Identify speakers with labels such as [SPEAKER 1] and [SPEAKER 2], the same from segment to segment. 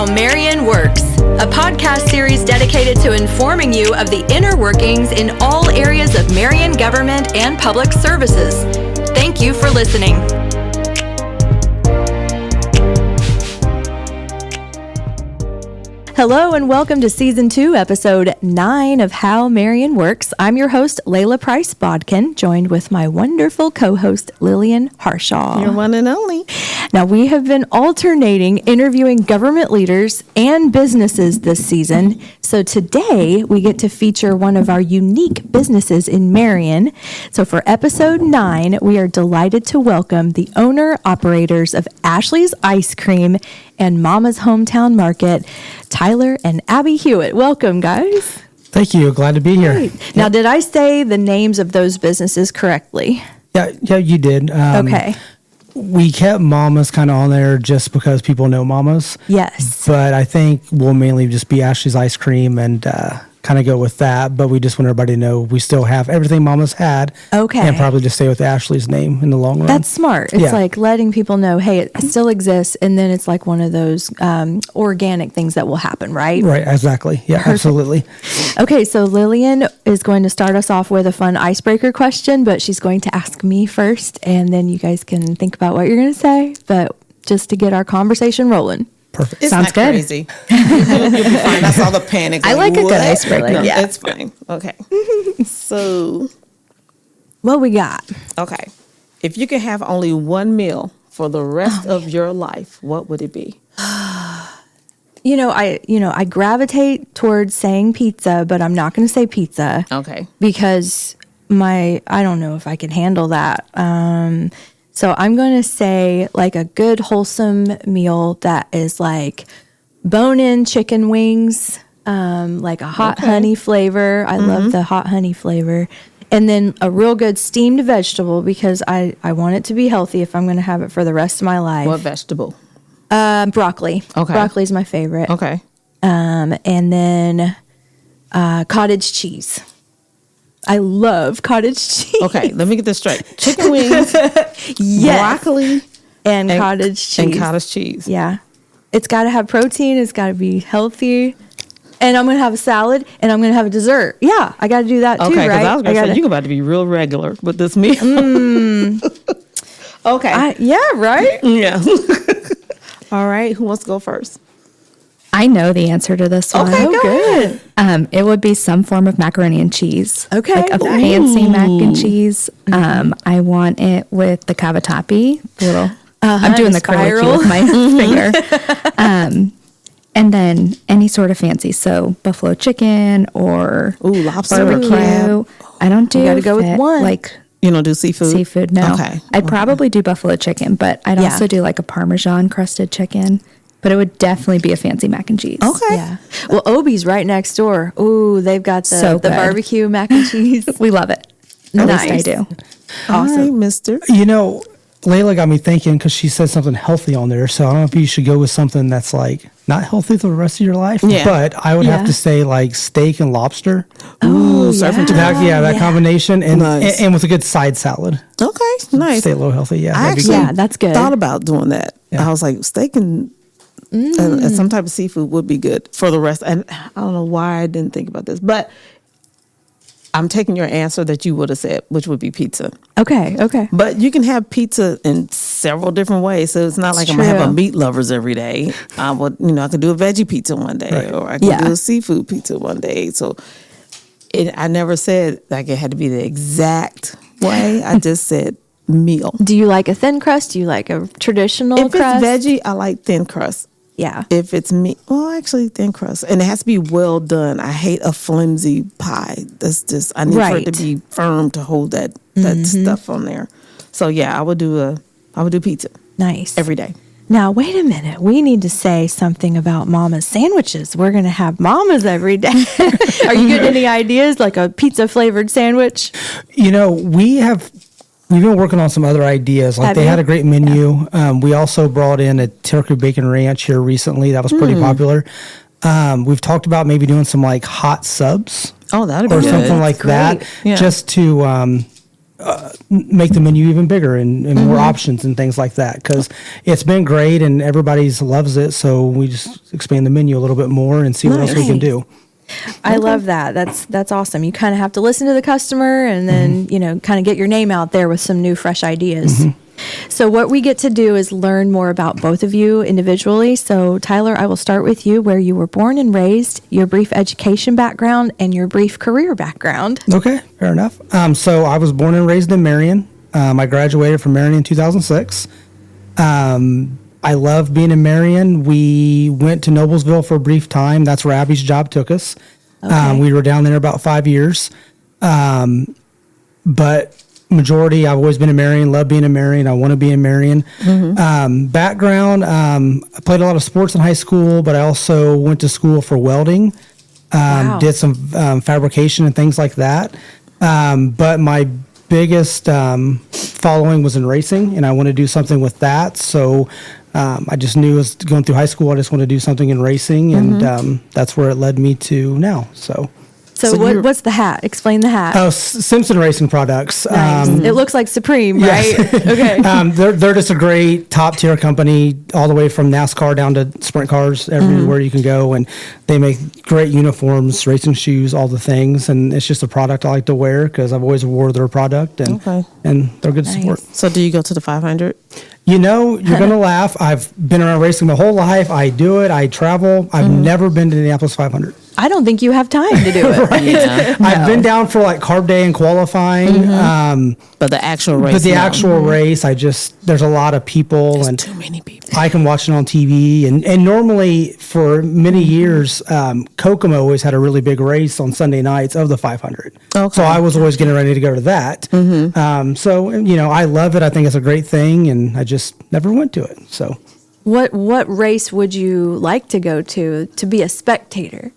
[SPEAKER 1] How Marion Works, a podcast series dedicated to informing you of the inner workings in all areas of Marion government and public services. Thank you for listening. Hello and welcome to Season 2, Episode 9 of How Marion Works. I'm your host, Layla Price Bodkin, joined with my wonderful co-host, Lillian Harshaw.
[SPEAKER 2] Your one and only.
[SPEAKER 1] Now, we have been alternating interviewing government leaders and businesses this season. So today, we get to feature one of our unique businesses in Marion. So for Episode 9, we are delighted to welcome the owner-operators of Ashley's Ice Cream and Mama's Hometown Market, Tyler and Abby Hewitt. Welcome, guys.
[SPEAKER 3] Thank you. Glad to be here.
[SPEAKER 1] Great. Now, did I say the names of those businesses correctly?
[SPEAKER 3] Yeah, you did.
[SPEAKER 1] Okay.
[SPEAKER 3] We kept Mama's kind of on there just because people know Mama's.
[SPEAKER 1] Yes.
[SPEAKER 3] But I think we'll mainly just be Ashley's Ice Cream and kind of go with that. But we just want everybody to know we still have everything Mama's had.
[SPEAKER 1] Okay.
[SPEAKER 3] And probably just stay with Ashley's name in the long run.
[SPEAKER 1] That's smart. It's like letting people know, hey, it still exists. And then it's like one of those organic things that will happen, right?
[SPEAKER 3] Right, exactly. Yeah, perfect. Absolutely.
[SPEAKER 1] Okay, so Lillian is going to start us off with a fun icebreaker question, but she's going to ask me first, and then you guys can think about what you're going to say, but just to get our conversation rolling.
[SPEAKER 3] Perfect.
[SPEAKER 2] It's
[SPEAKER 1] Sounds
[SPEAKER 2] not
[SPEAKER 1] good.
[SPEAKER 2] Crazy. You'll be fine. I saw the panic.
[SPEAKER 1] I like a good icebreaker.
[SPEAKER 2] No,
[SPEAKER 1] Yeah.
[SPEAKER 2] it's fine. Okay. So,
[SPEAKER 1] What we got?
[SPEAKER 2] okay. If you could have only one meal for the rest of your life, what would it be?
[SPEAKER 1] I gravitate towards saying pizza, but I'm not going to say pizza.
[SPEAKER 2] Okay.
[SPEAKER 1] Because I don't know if I can handle that. So I'm going to say like a good wholesome meal that is like bone-in chicken wings, like a hot honey flavor. I love the hot honey flavor. And then a real good steamed vegetable because I want it to be healthy if I'm going to have it for the rest of my life.
[SPEAKER 2] What vegetable?
[SPEAKER 1] Broccoli.
[SPEAKER 2] Okay.
[SPEAKER 1] Broccoli is my favorite.
[SPEAKER 2] Okay.
[SPEAKER 1] And then cottage cheese. I love cottage cheese.
[SPEAKER 2] Okay, let me get this straight. Chicken wings,
[SPEAKER 1] Yes.
[SPEAKER 2] broccoli,
[SPEAKER 1] And cottage cheese.
[SPEAKER 2] And cottage cheese.
[SPEAKER 1] Yeah. It's got to have protein. It's got to be healthy. And I'm going to have a salad and I'm going to have a dessert. Yeah, I got to do that too,
[SPEAKER 2] Okay,
[SPEAKER 1] right?
[SPEAKER 2] because I was going to say, you're about to be real regular with this meal. Okay.
[SPEAKER 1] Yeah, right?
[SPEAKER 2] Yeah. All right, who wants to go first?
[SPEAKER 4] I know the answer to this one.
[SPEAKER 2] Okay,
[SPEAKER 1] Oh,
[SPEAKER 2] go
[SPEAKER 1] good.
[SPEAKER 4] It would be some form of macaroni and cheese.
[SPEAKER 1] Okay.
[SPEAKER 4] Like a fancy mac and cheese. I want it with the cavatappi. I'm doing the curly Q with my finger. And then any sort of fancy. So buffalo chicken or
[SPEAKER 2] Lobster,
[SPEAKER 4] barbecue.
[SPEAKER 2] crab.
[SPEAKER 4] I don't do
[SPEAKER 1] You gotta go with one.
[SPEAKER 4] like
[SPEAKER 2] You don't do seafood?
[SPEAKER 4] seafood. No.
[SPEAKER 2] Okay.
[SPEAKER 4] I'd probably do buffalo chicken, but I'd
[SPEAKER 1] Yeah.
[SPEAKER 4] also do like a Parmesan crusted chicken. But it would definitely be a fancy mac and cheese.
[SPEAKER 2] Okay.
[SPEAKER 1] Yeah. Well, Obie's right next door. Ooh, they've got the
[SPEAKER 4] So good.
[SPEAKER 1] barbecue mac and cheese.
[SPEAKER 4] We love it. At least I do.
[SPEAKER 2] All right, mister.
[SPEAKER 3] Layla got me thinking because she said something healthy on there. So I don't know if you should go with something that's like not healthy for the rest of your life.
[SPEAKER 2] Yeah.
[SPEAKER 3] But I would
[SPEAKER 1] Yeah.
[SPEAKER 3] have to say like steak and lobster.
[SPEAKER 2] Ooh, surfing
[SPEAKER 3] That combination and,
[SPEAKER 2] Nice.
[SPEAKER 3] and with a good side salad.
[SPEAKER 2] Okay, nice.
[SPEAKER 3] Stay a little healthy. Yeah.
[SPEAKER 2] I
[SPEAKER 3] that'd be
[SPEAKER 2] actually
[SPEAKER 3] good.
[SPEAKER 1] Yeah, that's good.
[SPEAKER 2] thought about doing that.
[SPEAKER 3] Yeah.
[SPEAKER 2] I was like, steak and some type of seafood would be good for the rest. And I don't know why I didn't think about this, but I'm taking your answer that you would have said, which would be pizza.
[SPEAKER 1] Okay.
[SPEAKER 2] But you can have pizza in several different ways. So it's not like I'm going to have a meat lovers every day. I could do a veggie pizza one day,
[SPEAKER 3] Right.
[SPEAKER 2] or I could
[SPEAKER 1] Yeah.
[SPEAKER 2] do a seafood pizza one day. So I never said like it had to be the exact way. I just said meal.
[SPEAKER 1] Do you like a thin crust? Do you like a traditional
[SPEAKER 2] If
[SPEAKER 1] crust?
[SPEAKER 2] it's veggie, I like thin crust.
[SPEAKER 1] Yeah.
[SPEAKER 2] If it's meat, actually thin crust, and it has to be well done. I hate a flimsy pie. That's just I need for
[SPEAKER 1] Right.
[SPEAKER 2] it to be firm to hold that stuff on there. So yeah, I would do pizza
[SPEAKER 1] Nice.
[SPEAKER 2] every day.
[SPEAKER 1] Now, wait a minute. We need to say something about Mama's sandwiches. We're going to have Mama's every day. Are you getting any ideas like a pizza flavored sandwich?
[SPEAKER 3] We've been working on some other ideas. Like
[SPEAKER 1] Have
[SPEAKER 3] they
[SPEAKER 1] you?
[SPEAKER 3] had a great menu. We also brought in a turkey bacon ranch here recently. That was pretty popular. We've talked about maybe doing some like hot subs
[SPEAKER 2] Oh, that'd be
[SPEAKER 3] or
[SPEAKER 2] good.
[SPEAKER 3] something like that,
[SPEAKER 2] Yeah.
[SPEAKER 3] just to make the menu even bigger and more options and things like that, because it's been great and everybody's loves it. So we just expand the menu a little bit more and see what else we can do.
[SPEAKER 1] I love that. That's awesome. You kind of have to listen to the customer and then, kind of get your name out there with some new, fresh ideas. So what we get to do is learn more about both of you individually. So Tyler, I will start with you, where you were born and raised, your brief education background, and your brief career background.
[SPEAKER 3] Okay, fair enough. So I was born and raised in Marion. I graduated from Marion in 2006. I love being in Marion. We went to Noblesville for a brief time. That's where Abby's job took us.
[SPEAKER 1] Okay.
[SPEAKER 3] We were down there about 5 years. But majority, I've always been in Marion, love being in Marion. I want to be in Marion. Background, I played a lot of sports in high school, but I also went to school for welding.
[SPEAKER 1] Wow.
[SPEAKER 3] Did some fabrication and things like that. But my biggest following was in racing, and I want to do something with that. So I just knew as going through high school, I just want to do something in racing, and that's where it led me to now.
[SPEAKER 1] So what's the hat? Explain the hat.
[SPEAKER 3] Oh, Simpson Racing Products.
[SPEAKER 1] Nice. It looks like Supreme, right? Okay.
[SPEAKER 3] They're just a great top tier company, all the way from NASCAR down to sprint cars, everywhere you can go. And they make great uniforms, racing shoes, all the things. And it's just a product I like to wear because I've always wore their product, and they're good to support.
[SPEAKER 2] So do you go to the 500?
[SPEAKER 3] You're going to laugh. I've been around racing my whole life. I do it. I travel. I've never been to the Indianapolis 500.
[SPEAKER 1] I don't think you have time to do it.
[SPEAKER 2] Right. Yeah.
[SPEAKER 3] I've been down for like carb day and qualifying.
[SPEAKER 2] But the actual race.
[SPEAKER 3] But the actual race, there's a lot of people.
[SPEAKER 2] There's
[SPEAKER 3] and
[SPEAKER 2] too many people.
[SPEAKER 3] I can watch it on TV. And normally for many years, Kokomo always had a really big race on Sunday nights of the 500.
[SPEAKER 2] Okay.
[SPEAKER 3] So I was always getting ready to go to that. So, I love it. I think it's a great thing. And I just never went to it. So
[SPEAKER 1] What race would you like to go to be a spectator?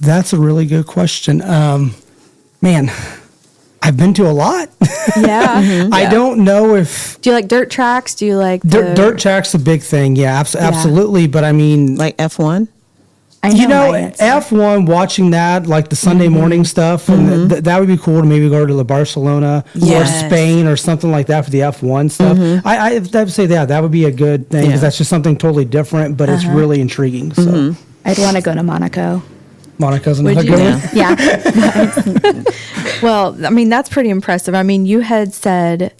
[SPEAKER 3] that's a really good question. Man, I've been to a lot.
[SPEAKER 1] Yeah.
[SPEAKER 3] I don't know if
[SPEAKER 1] Do you like dirt tracks? Do you like
[SPEAKER 3] dirt track's a big thing. Yeah, absolutely. But I mean,
[SPEAKER 2] Like F1?
[SPEAKER 1] I right?
[SPEAKER 3] F1, watching that, like the Sunday morning stuff, and that would be cool to maybe go to Barcelona or Spain or something like that for the F1 stuff. I would say that would be a good thing because that's just something totally different, but it's really intriguing. So
[SPEAKER 4] I'd want to go to Monaco.
[SPEAKER 3] Monaco's
[SPEAKER 1] Would
[SPEAKER 3] another
[SPEAKER 1] you?
[SPEAKER 3] good one.
[SPEAKER 4] Yeah.
[SPEAKER 1] Well, I mean, that's pretty impressive. I mean, you had said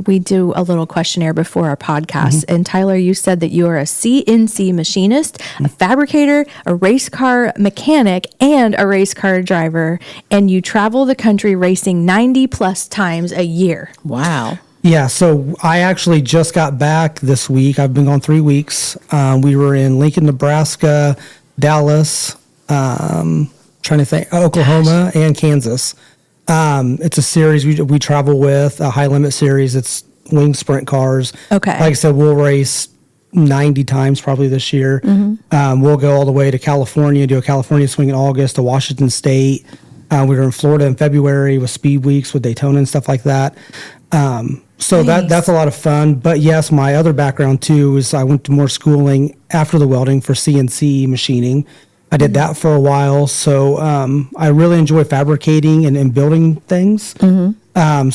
[SPEAKER 1] we do a little questionnaire before our podcast. And Tyler, you said that you are a CNC machinist, a fabricator, a race car mechanic, and a race car driver. And you travel the country racing 90 plus times a year.
[SPEAKER 2] Wow.
[SPEAKER 3] Yeah, so I actually just got back this week. I've been gone 3 weeks. We were in Lincoln, Nebraska, Dallas, trying to think, Oklahoma, and Kansas. It's a series we travel with, a high limit series. It's wing sprint cars.
[SPEAKER 1] Okay.
[SPEAKER 3] Like I said, we'll race 90 times probably this year. We'll go all the way to California, do a California swing in August, to Washington State. We were in Florida in February with speed weeks with Daytona and stuff like that. So that's a lot of fun. But yes, my other background too is I went to more schooling after the welding for CNC machining. I did that for a while. So I really enjoy fabricating and building things.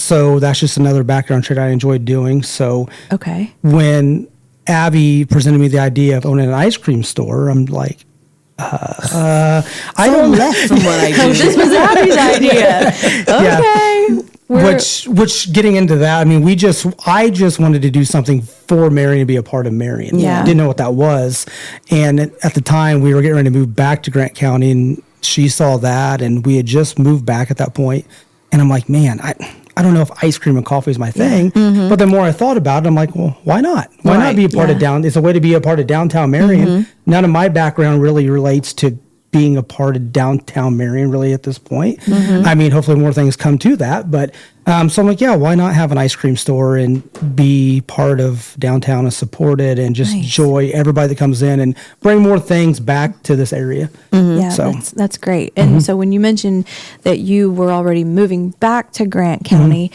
[SPEAKER 3] So that's just another background trait I enjoyed doing. So when Abby presented me the idea of owning an ice cream store, I'm like, I don't
[SPEAKER 2] left from what I do.
[SPEAKER 1] This was Abby's idea. Okay.
[SPEAKER 3] Which getting into that, I mean, I just wanted to do something for Marion, to be a part of Marion.
[SPEAKER 1] Yeah.
[SPEAKER 3] Didn't know what that was. And at the time we were getting ready to move back to Grant County, and she saw that, and we had just moved back at that point. And I'm like, man, I don't know if ice cream and coffee is my thing. But the more I thought about it, I'm like, well, why not? Why not be a part of it's a way to be a part of downtown Marion. None of my background really relates to being a part of downtown Marion really at this point. I mean, hopefully more things come to that, but So I'm like, yeah, why not have an ice cream store and be part of downtown and support it and just enjoy everybody that comes in and bring more things back to this area.
[SPEAKER 1] Yeah,
[SPEAKER 3] So
[SPEAKER 1] that's great. And so when you mentioned that you were already moving back to Grant County,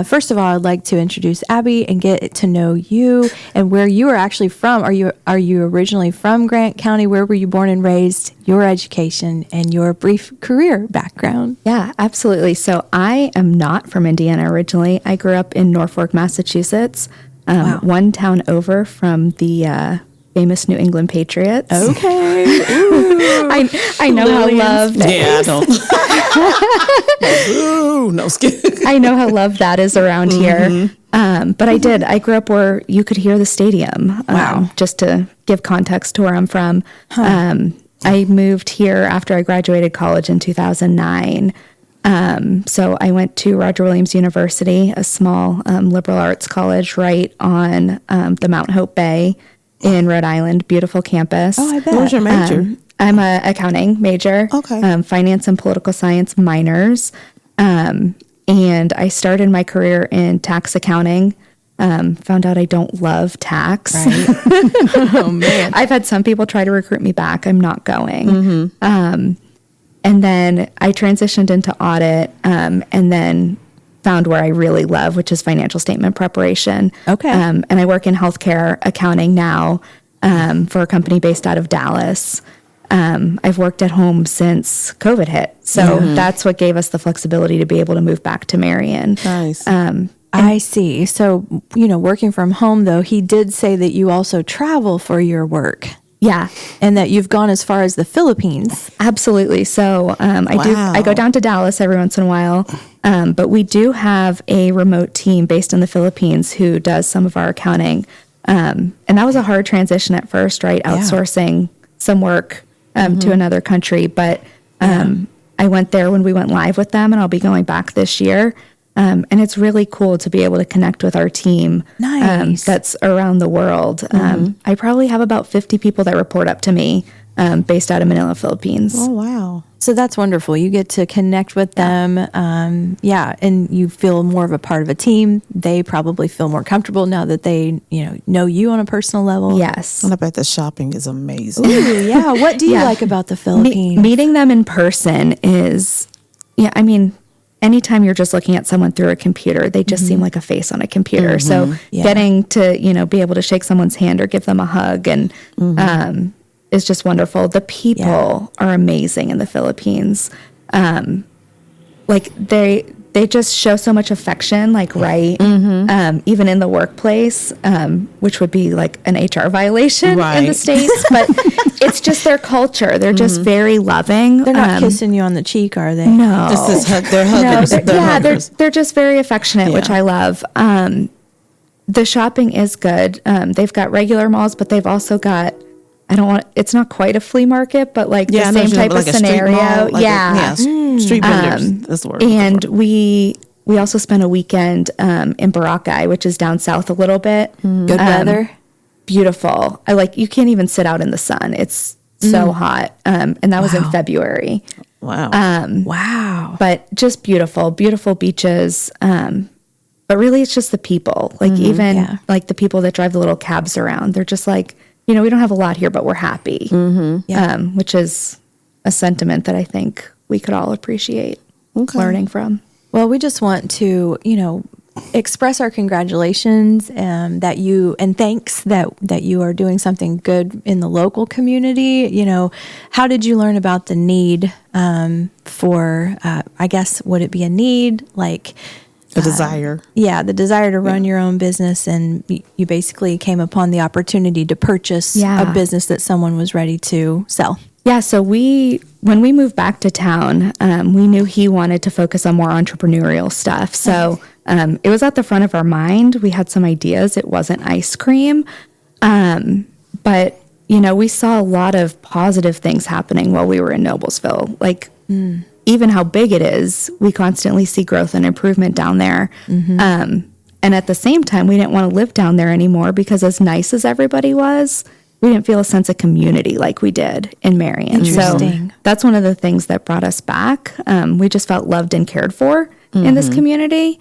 [SPEAKER 1] first of all, I'd like to introduce Abby and get to know you and where you are actually from. Are you originally from Grant County? Where were you born and raised? Your education and your brief career background.
[SPEAKER 4] Yeah, absolutely. So I am not from Indiana originally. I grew up in Norfolk, Massachusetts, one town over from the famous New England Patriots.
[SPEAKER 1] Okay.
[SPEAKER 4] I know how loved.
[SPEAKER 2] Yeah, I don't. Ooh, no skin.
[SPEAKER 4] I know how loved that is around here. But I grew up where you could hear the stadium. Just to give context to where I'm from. I moved here after I graduated college in 2009. So I went to Roger Williams University, a small liberal arts college right on the Mount Hope Bay in Rhode Island. Beautiful campus.
[SPEAKER 1] Oh, I bet.
[SPEAKER 2] What was your major?
[SPEAKER 4] I'm a accounting major.
[SPEAKER 2] Okay.
[SPEAKER 4] Finance and political science minors. And I started my career in tax accounting. Found out I don't love tax.
[SPEAKER 1] Right. Oh, man.
[SPEAKER 4] I've had some people try to recruit me back. I'm not going. And then I transitioned into audit and then found where I really love, which is financial statement preparation.
[SPEAKER 1] Okay.
[SPEAKER 4] And I work in healthcare accounting now for a company based out of Dallas. I've worked at home since COVID hit. So that's what gave us the flexibility to be able to move back to Marion.
[SPEAKER 2] Nice.
[SPEAKER 1] I see. So, working from home, though, he did say that you also travel for your work.
[SPEAKER 4] Yeah,
[SPEAKER 1] And that you've gone as far as the Philippines.
[SPEAKER 4] absolutely. So I go down to Dallas every once in a while, but we do have a remote team based in the Philippines who does some of our accounting. And that was a hard transition at first, right? Outsourcing some work to another country. But I went there when we went live with them, and I'll be going back this year. And it's really cool to be able to connect with our team
[SPEAKER 1] Nice.
[SPEAKER 4] that's around the world. I probably have about 50 people that report up to me based out of Manila, Philippines.
[SPEAKER 2] Oh, wow.
[SPEAKER 1] So that's wonderful. You get to connect with them. And you feel more of a part of a team. They probably feel more comfortable now that they, know you on a personal level.
[SPEAKER 4] Yes.
[SPEAKER 2] And I bet the shopping is amazing.
[SPEAKER 1] Ooh, yeah. What do you like about the Philippines?
[SPEAKER 4] Meeting them in person is, anytime you're just looking at someone through a computer, they just seem like a face on a computer. So getting to, be able to shake someone's hand or give them a hug and is just wonderful. The people are amazing in the Philippines. They just show so much affection, even in the workplace, which would be like an HR violation in the States. But it's just their culture. They're just very loving.
[SPEAKER 1] They're not kissing you on the cheek, are they?
[SPEAKER 4] No.
[SPEAKER 2] They're huggers.
[SPEAKER 4] They're just very affectionate, which I love. The shopping is good. They've got regular malls, but they've also got, it's not quite a flea market, but the same type of scenario.
[SPEAKER 2] Street vendors. That's the word.
[SPEAKER 4] And we also spent a weekend in Boracay, which is down south a little bit.
[SPEAKER 1] Good weather.
[SPEAKER 4] Beautiful. You can't even sit out in the sun. It's so hot. And that was in February.
[SPEAKER 2] Wow.
[SPEAKER 1] Wow.
[SPEAKER 4] But just beautiful, beautiful beaches. But really it's just the people, the people that drive the little cabs around. They're just we don't have a lot here, but we're happy. Which is a sentiment that I think we could all appreciate learning from.
[SPEAKER 1] Well, we just want to, express our congratulations and thanks that you are doing something good in the local community. How did you learn about the need for, I guess, would it be a need
[SPEAKER 2] A desire.
[SPEAKER 1] The desire to run your own business, and you basically came upon the opportunity to purchase a business that someone was ready to sell.
[SPEAKER 4] Yeah, so when we moved back to town, we knew he wanted to focus on more entrepreneurial stuff. So it was at the front of our mind. We had some ideas. It wasn't ice cream. But, we saw a lot of positive things happening while we were in Noblesville. Even how big it is, we constantly see growth and improvement down there. And at the same time, we didn't want to live down there anymore because as nice as everybody was, we didn't feel a sense of community like we did in Marion. So that's one of the things that brought us back. We just felt loved and cared for. in this community.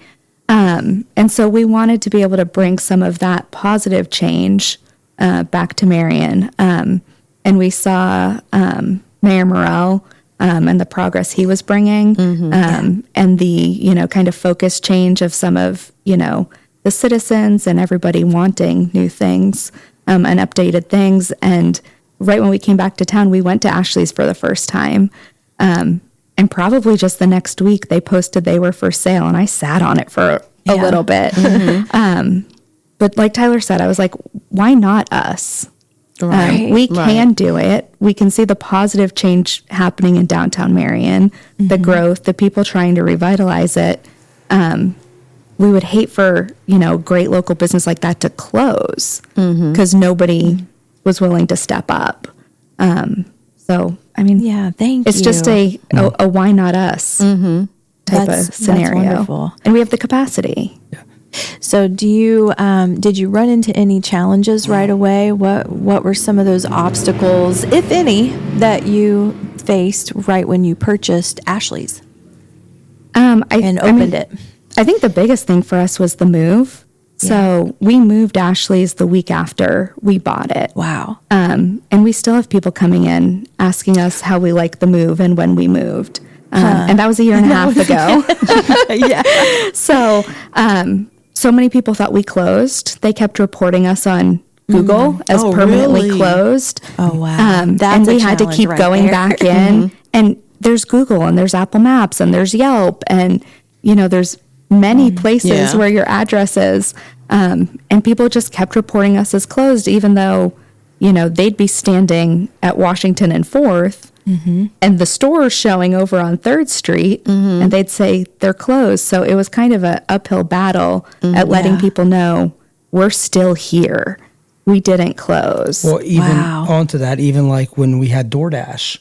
[SPEAKER 4] And so we wanted to be able to bring some of that positive change back to Marion. And we saw Mayor Morrell and the progress he was bringing, and the, kind of focus change of some of, the citizens and everybody wanting new things and updated things. And right when we came back to town, we went to Ashley's for the first time. And probably just the next week, they posted they were for sale, and I sat on it for a little bit. But like Tyler said, I was like, why not us? We can do it. We can see the positive change happening in downtown Marion, the growth, the people trying to revitalize it. We would hate for, great local business like that to close because nobody was willing to step up. So, I mean,
[SPEAKER 1] thank
[SPEAKER 4] it's
[SPEAKER 1] you.
[SPEAKER 4] Just a why not us type of scenario.
[SPEAKER 1] That's wonderful.
[SPEAKER 4] And we have the capacity.
[SPEAKER 3] Yeah.
[SPEAKER 1] So did you run into any challenges right away? What were some of those obstacles, if any, that you faced right when you purchased Ashley's and opened it?
[SPEAKER 4] I think the biggest thing for us was the move. So we moved Ashley's the week after we bought it.
[SPEAKER 1] Wow.
[SPEAKER 4] And we still have people coming in asking us how we like the move and when we moved. And that was a year and a half ago. So many people thought we closed. They kept reporting us on Google as permanently closed.
[SPEAKER 1] Oh, wow.
[SPEAKER 4] And we had to keep going back in. And there's Google and there's Apple Maps and there's Yelp and, there's many places where your address is. And people just kept reporting us as closed, even though, they'd be standing at Washington and 4th and the store's showing over on 3rd Street and they'd say they're closed. So it was kind of an uphill battle at letting people know we're still here. We didn't close.
[SPEAKER 3] Well, even onto that, even like when we had DoorDash,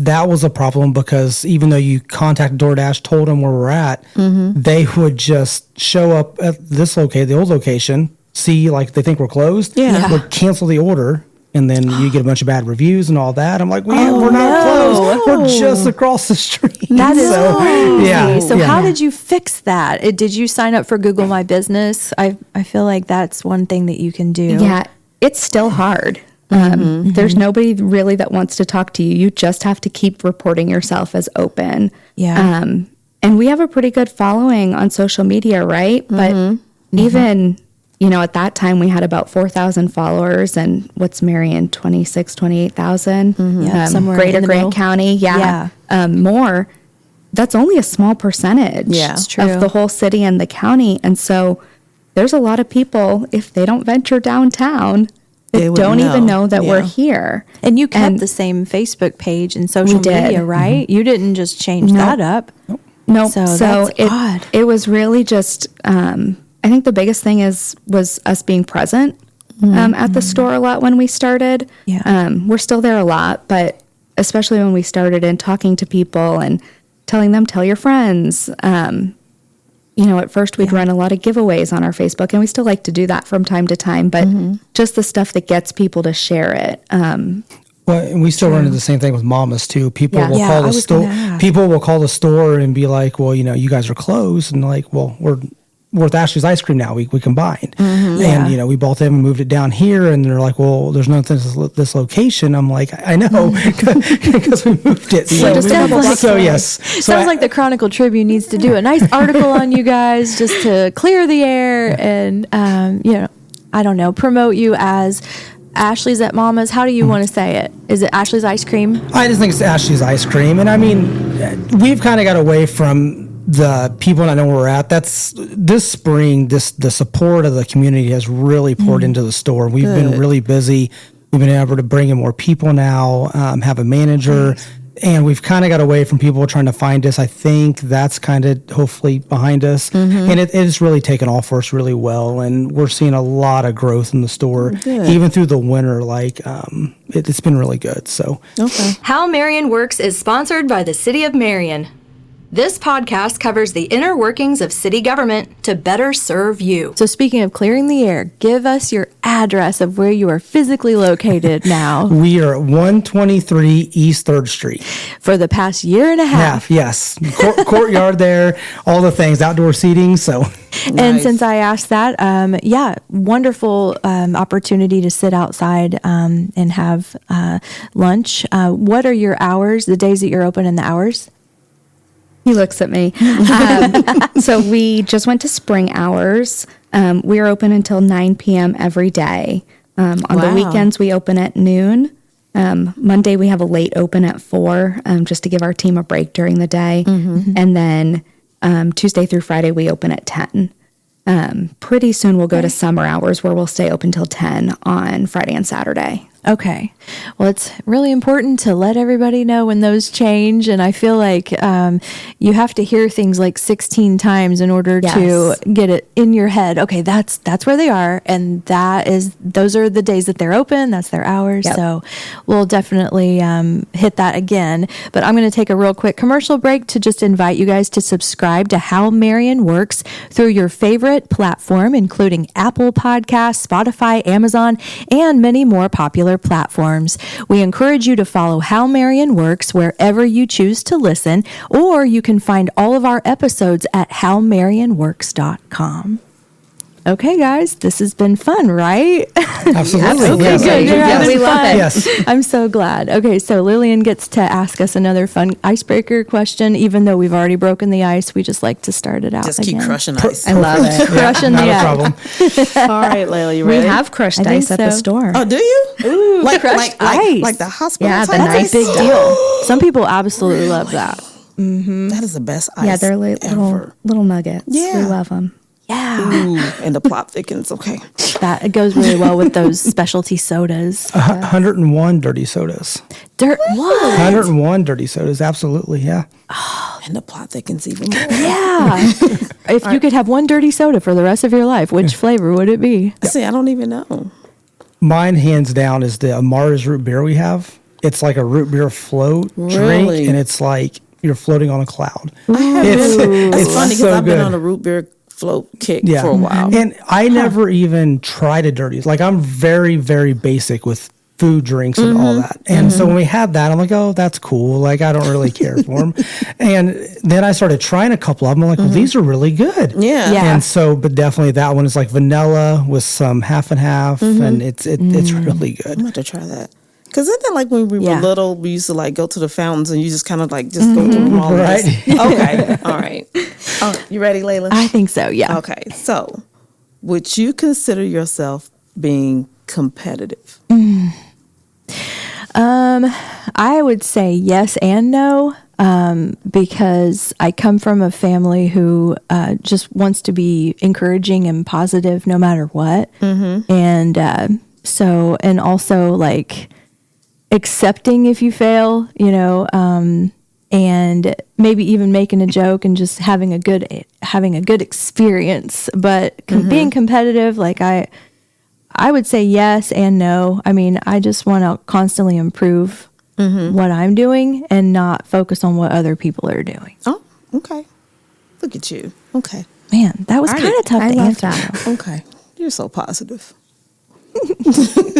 [SPEAKER 3] that was a problem because even though you contacted DoorDash, told them where we're at, they would just show up at this the old location, see like they think we're closed, would cancel the order, and then you get a bunch of bad reviews and all that. I'm like, we're not closed. We're just across the street.
[SPEAKER 1] That is crazy. So how
[SPEAKER 3] Yeah.
[SPEAKER 1] did you fix that? Did you sign up for Google My Business? I feel like that's one thing that you can do.
[SPEAKER 4] Yeah, it's still hard. There's nobody really that wants to talk to you. You just have to keep reporting yourself as open.
[SPEAKER 1] Yeah.
[SPEAKER 4] And we have a pretty good following on social media, right? But even, at that time we had about 4,000 followers, and what's Marion, 28,000?
[SPEAKER 1] Somewhere
[SPEAKER 4] Greater
[SPEAKER 1] in the
[SPEAKER 4] Grant
[SPEAKER 1] middle.
[SPEAKER 4] County. More. That's only a small percentage
[SPEAKER 1] It's true.
[SPEAKER 4] of the whole city and the county. And so there's a lot of people, if they don't venture downtown,
[SPEAKER 2] They
[SPEAKER 4] that
[SPEAKER 2] wouldn't
[SPEAKER 4] don't even know that
[SPEAKER 2] Yeah.
[SPEAKER 4] we're here.
[SPEAKER 1] And you kept the same Facebook page and social
[SPEAKER 4] We did.
[SPEAKER 1] media, right? You didn't just change that up.
[SPEAKER 4] Nope.
[SPEAKER 1] So
[SPEAKER 4] So
[SPEAKER 1] that's odd.
[SPEAKER 4] it was really just, I think the biggest thing was us being present at the store a lot when we started.
[SPEAKER 1] Yeah.
[SPEAKER 4] We're still there a lot, but especially when we started and talking to people and telling them, tell your friends. At first we'd run a lot of giveaways on our Facebook, and we still like to do that from time to time, but just the stuff that gets people to share it.
[SPEAKER 3] Well, and we still run into the same thing with mamas too. People
[SPEAKER 4] Yeah.
[SPEAKER 3] will
[SPEAKER 1] Yeah,
[SPEAKER 3] call
[SPEAKER 1] I
[SPEAKER 3] the
[SPEAKER 1] was
[SPEAKER 3] store.
[SPEAKER 1] gonna ask.
[SPEAKER 3] People will call the store and be like, "Well, you guys are closed," and like, "Well, we're with Ashley's Ice Cream now. We combined, and we bought them and moved it down here." And they're like, "Well, there's nothing this location." I'm like, "I know because we moved it."
[SPEAKER 4] So just
[SPEAKER 3] yes.
[SPEAKER 1] Sounds like the Chronicle Tribune needs to do a nice article on you guys just to clear the air and, I don't know, promote you as Ashley's at Mama's. How do you want to say it? Is it Ashley's Ice Cream?
[SPEAKER 3] I just think it's Ashley's Ice Cream. And I mean, we've kind of got away from the people not know where we're at. That's this spring, the support of the community has really poured into the store. We've been really busy. We've been able to bring in more people now, have a manager, and we've kind of got away from people trying to find us. I think that's kind of hopefully behind us. And it has really taken off for us really well. And we're seeing a lot of growth in the store, even through the winter. Like, it's been really good. So,
[SPEAKER 2] Okay.
[SPEAKER 5] How Marion Works is sponsored by the City of Marion. This podcast covers the inner workings of city government to better serve you.
[SPEAKER 1] So speaking of clearing the air, give us your address of where you are physically located now.
[SPEAKER 3] We are at 123 East 3rd Street.
[SPEAKER 1] For the past year and a half.
[SPEAKER 3] Yes. Courtyard there, all the things, outdoor seating. So,
[SPEAKER 1] And
[SPEAKER 2] Nice.
[SPEAKER 1] since I asked that, wonderful opportunity to sit outside and have lunch. What are your hours, the days that you're open and the hours?
[SPEAKER 4] He looks at me. So we just went to spring hours. We are open until 9 p.m. every day. On the
[SPEAKER 2] Wow.
[SPEAKER 4] weekends, we open at noon. Monday, we have a late open at 4, just to give our team a break during the day. And then Tuesday through Friday, we open at 10. Pretty soon, we'll go to summer hours where we'll stay open till 10 on Friday and Saturday.
[SPEAKER 1] Okay. Well, it's really important to let everybody know when those change. And I feel like you have to hear things like 16 times in order to get it in your head. Okay, that's where they are. And those are the days that they're open. That's their hours.
[SPEAKER 4] Yep.
[SPEAKER 1] So we'll definitely hit that again. But I'm going to take a real quick commercial break to just invite you guys to subscribe to How Marion Works through your favorite platform, including Apple Podcasts, Spotify, Amazon, and many more popular platforms. We encourage you to follow How Marion Works wherever you choose to listen, or you can find all of our episodes at howmarionworks.com. Okay, guys, this has been fun, right?
[SPEAKER 3] absolutely.
[SPEAKER 1] Okay,
[SPEAKER 3] Yes.
[SPEAKER 1] good. You're
[SPEAKER 4] Yeah,
[SPEAKER 1] having
[SPEAKER 4] we love
[SPEAKER 1] fun.
[SPEAKER 4] it.
[SPEAKER 3] Yes.
[SPEAKER 1] I'm so glad. Okay, so Lillian gets to ask us another fun icebreaker question. Even though we've already broken the ice, we just like to start it out
[SPEAKER 2] Just keep
[SPEAKER 1] again.
[SPEAKER 2] crushing ice.
[SPEAKER 4] I love it.
[SPEAKER 1] Crushing
[SPEAKER 3] Not
[SPEAKER 1] the
[SPEAKER 3] a
[SPEAKER 1] ice.
[SPEAKER 3] problem.
[SPEAKER 2] All right, Layla, you
[SPEAKER 4] We
[SPEAKER 2] ready?
[SPEAKER 4] have crushed
[SPEAKER 1] I think
[SPEAKER 4] ice at the
[SPEAKER 1] so.
[SPEAKER 4] store.
[SPEAKER 2] Oh, do you?
[SPEAKER 1] Ooh,
[SPEAKER 2] like
[SPEAKER 1] crushed ice.
[SPEAKER 2] like the hospital
[SPEAKER 4] Yeah, the
[SPEAKER 2] type
[SPEAKER 4] nice
[SPEAKER 2] ice?
[SPEAKER 1] Big deal. Some people absolutely love that.
[SPEAKER 2] That is the best ice
[SPEAKER 4] Yeah, they're
[SPEAKER 2] ever.
[SPEAKER 4] little nuggets.
[SPEAKER 2] Yeah.
[SPEAKER 4] We love them.
[SPEAKER 1] Yeah,
[SPEAKER 2] Ooh, and the plot thickens. Okay.
[SPEAKER 1] that it goes really well with those specialty sodas.
[SPEAKER 3] 101 dirty sodas.
[SPEAKER 1] What?
[SPEAKER 3] 101 dirty sodas. Absolutely. Yeah.
[SPEAKER 2] And the plot thickens even more.
[SPEAKER 1] Yeah. If you could have one dirty soda for the rest of your life, which flavor would it be?
[SPEAKER 2] See, I don't even know.
[SPEAKER 3] Mine, hands down, is the Amara's root beer we have. It's like a root beer float
[SPEAKER 2] Really?
[SPEAKER 3] drink, and it's like you're floating on a cloud.
[SPEAKER 2] It's
[SPEAKER 3] It's
[SPEAKER 2] funny because
[SPEAKER 3] so
[SPEAKER 2] I've been
[SPEAKER 3] good.
[SPEAKER 2] on a root beer float kick
[SPEAKER 3] Yeah.
[SPEAKER 2] for a while.
[SPEAKER 3] And I never even tried a dirties. Like, I'm very, very basic with food, drinks, and all that. And so when we had that, I'm like, oh, that's cool. Like, I don't really care for them. And then I started trying a couple of them. I'm like, well, these are really good.
[SPEAKER 2] Yeah.
[SPEAKER 1] Yeah.
[SPEAKER 3] And so, but definitely that one is like vanilla with some half and half, and it's really good.
[SPEAKER 2] I'm about to try that. Because isn't that like when we
[SPEAKER 1] Yeah.
[SPEAKER 2] were little, we used to like go to the fountains and you just kind of like just go through them all.
[SPEAKER 3] Right.
[SPEAKER 2] Okay. All right. You ready, Layla?
[SPEAKER 1] I think so, yeah.
[SPEAKER 2] Okay. So, would you consider yourself being competitive?
[SPEAKER 1] I would say yes and no, because I come from a family who just wants to be encouraging and positive no matter what. And and also like accepting if you fail, and maybe even making a joke and just having a good experience. But being competitive, like I would say yes and no. I mean, I just want to constantly improve what I'm doing and not focus on what other people are doing.
[SPEAKER 2] Oh, okay. Look at you. Okay.
[SPEAKER 1] Man, that was kind of tough
[SPEAKER 4] I
[SPEAKER 1] to
[SPEAKER 4] love
[SPEAKER 1] answer.
[SPEAKER 4] that.
[SPEAKER 2] Okay. You're so positive.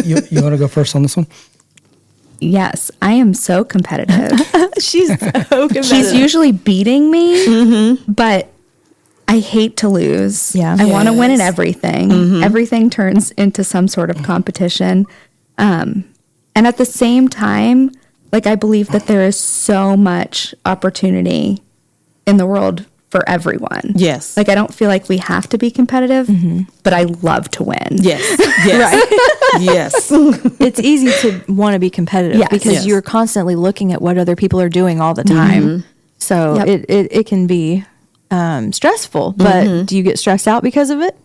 [SPEAKER 3] You want to go first on this one?
[SPEAKER 4] Yes, I am so competitive.
[SPEAKER 1] She's so competitive.
[SPEAKER 4] She's usually beating me, but I hate to lose.
[SPEAKER 1] Yeah.
[SPEAKER 4] I want to win at
[SPEAKER 2] Yes.
[SPEAKER 4] everything. Everything turns into some sort of competition. And at the same time, like I believe that there is so much opportunity in the world for everyone.
[SPEAKER 2] Yes.
[SPEAKER 4] Like I don't feel like we have to be competitive, but I love to win.
[SPEAKER 2] Yes. Yes. Yes.
[SPEAKER 1] It's easy to want to be competitive
[SPEAKER 4] Yes.
[SPEAKER 1] because
[SPEAKER 2] Yes.
[SPEAKER 1] you're constantly looking at what other people are doing all the time. So
[SPEAKER 4] Yep.
[SPEAKER 1] it can be stressful, but do you get stressed out because of it?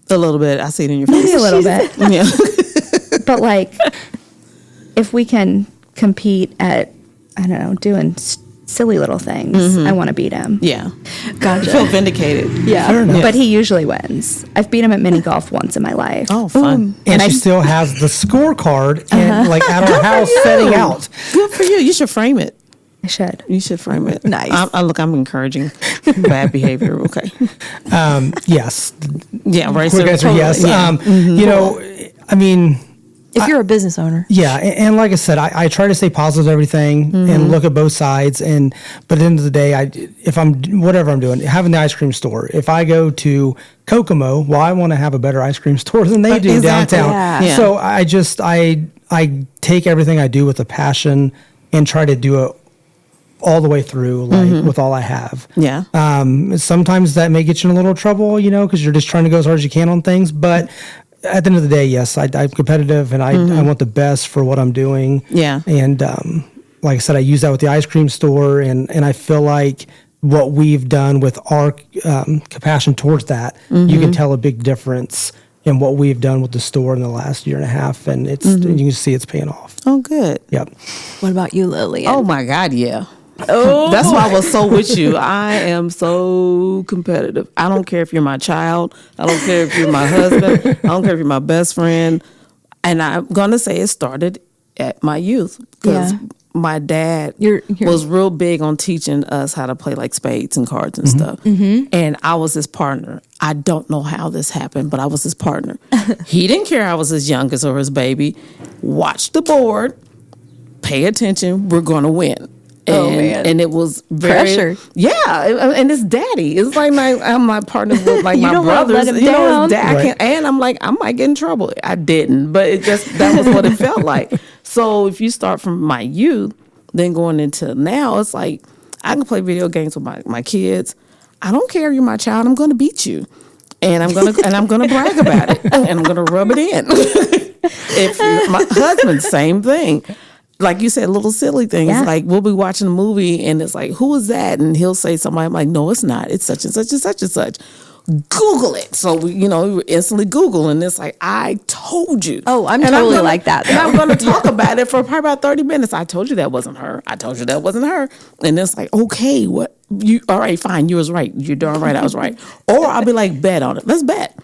[SPEAKER 2] A little bit. I see it in your face.
[SPEAKER 4] Maybe a little bit.
[SPEAKER 2] Yeah.
[SPEAKER 4] But like, if we can compete at, I don't know, doing silly little things, I want to beat him.
[SPEAKER 2] Yeah.
[SPEAKER 1] Gotcha.
[SPEAKER 2] I feel vindicated.
[SPEAKER 1] Yeah.
[SPEAKER 3] Fair enough.
[SPEAKER 4] But he usually wins. I've beat him at mini golf once in my life.
[SPEAKER 2] Oh, fun.
[SPEAKER 3] And she still has the scorecard and like at our house setting out.
[SPEAKER 2] Good for you. You should frame it.
[SPEAKER 4] I should.
[SPEAKER 2] You should frame it.
[SPEAKER 1] Nice.
[SPEAKER 2] I'm encouraging bad behavior. Okay.
[SPEAKER 3] Yes.
[SPEAKER 2] Yeah, right.
[SPEAKER 3] Quick answer,
[SPEAKER 2] totally,
[SPEAKER 3] yes.
[SPEAKER 2] yeah.
[SPEAKER 3] You know, I mean,
[SPEAKER 1] If you're a business owner.
[SPEAKER 3] yeah, and like I said, I try to stay positive to everything and look at both sides. But at the end of the day, if I'm whatever I'm doing, having the ice cream store. If I go to Kokomo, well, I want to have a better ice cream store than they do
[SPEAKER 2] Exactly.
[SPEAKER 3] downtown.
[SPEAKER 1] Yeah.
[SPEAKER 3] So I take everything I do with a passion and try to do it all the way through, like with all I have.
[SPEAKER 2] Yeah.
[SPEAKER 3] Sometimes that may get you in a little trouble, because you're just trying to go as hard as you can on things. But at the end of the day, yes, I'm competitive and I want the best for what I'm doing.
[SPEAKER 2] Yeah.
[SPEAKER 3] And like I said, I use that with the ice cream store, and I feel like what we've done with our compassion towards that, you can tell a big difference in what we've done with the store in the last year and a half, and you can see it's paying off.
[SPEAKER 2] Oh, good.
[SPEAKER 3] Yep.
[SPEAKER 1] What about you, Lillian?
[SPEAKER 2] Oh my God, yeah.
[SPEAKER 1] Oh,
[SPEAKER 2] That's why I was so with you. I am so competitive. I don't care if you're my child. I don't care if you're my husband. I don't care if you're my best friend. And I'm gonna say it started at my youth because
[SPEAKER 1] Yeah.
[SPEAKER 2] my dad
[SPEAKER 1] You're-
[SPEAKER 2] was real big on teaching us how to play like spades and cards and stuff. And I was his partner. I don't know how this happened, but I was his partner. He didn't care I was his youngest or his baby. Watch the board. Pay attention. We're gonna win.
[SPEAKER 1] Man.
[SPEAKER 2] And it was very
[SPEAKER 1] Pressure.
[SPEAKER 2] Yeah, and it's daddy. It's like I'm my partner with like
[SPEAKER 1] You
[SPEAKER 2] my
[SPEAKER 1] don't wanna
[SPEAKER 2] brothers.
[SPEAKER 1] let him
[SPEAKER 2] His
[SPEAKER 1] down.
[SPEAKER 2] dad
[SPEAKER 3] Right.
[SPEAKER 2] and I'm like I might get in trouble. I didn't, but that was what it felt like. So if you start from my youth, then going into now, it's like I can play video games with my kids. I don't care if you're my child. I'm going to beat you, and I'm gonna brag about it, and I'm gonna rub it in. If my husband, same thing. Like you said, little silly things.
[SPEAKER 4] Yeah.
[SPEAKER 2] Like we'll be watching a movie and it's like, who is that? And he'll say somebody. I'm like, no, it's not. It's such and such and such and such. Google it. So we were instantly Google, and it's like, I told you.
[SPEAKER 1] Oh, I'm
[SPEAKER 2] And
[SPEAKER 1] totally like that,
[SPEAKER 2] And
[SPEAKER 1] though.
[SPEAKER 2] I'm going to talk about it for probably about 30 minutes. I told you that wasn't her. I told you that wasn't her. And it's like, okay, what? All right, fine. You was right. You're darn right. I was right. Or I'll be like, bet on it. Let's bet.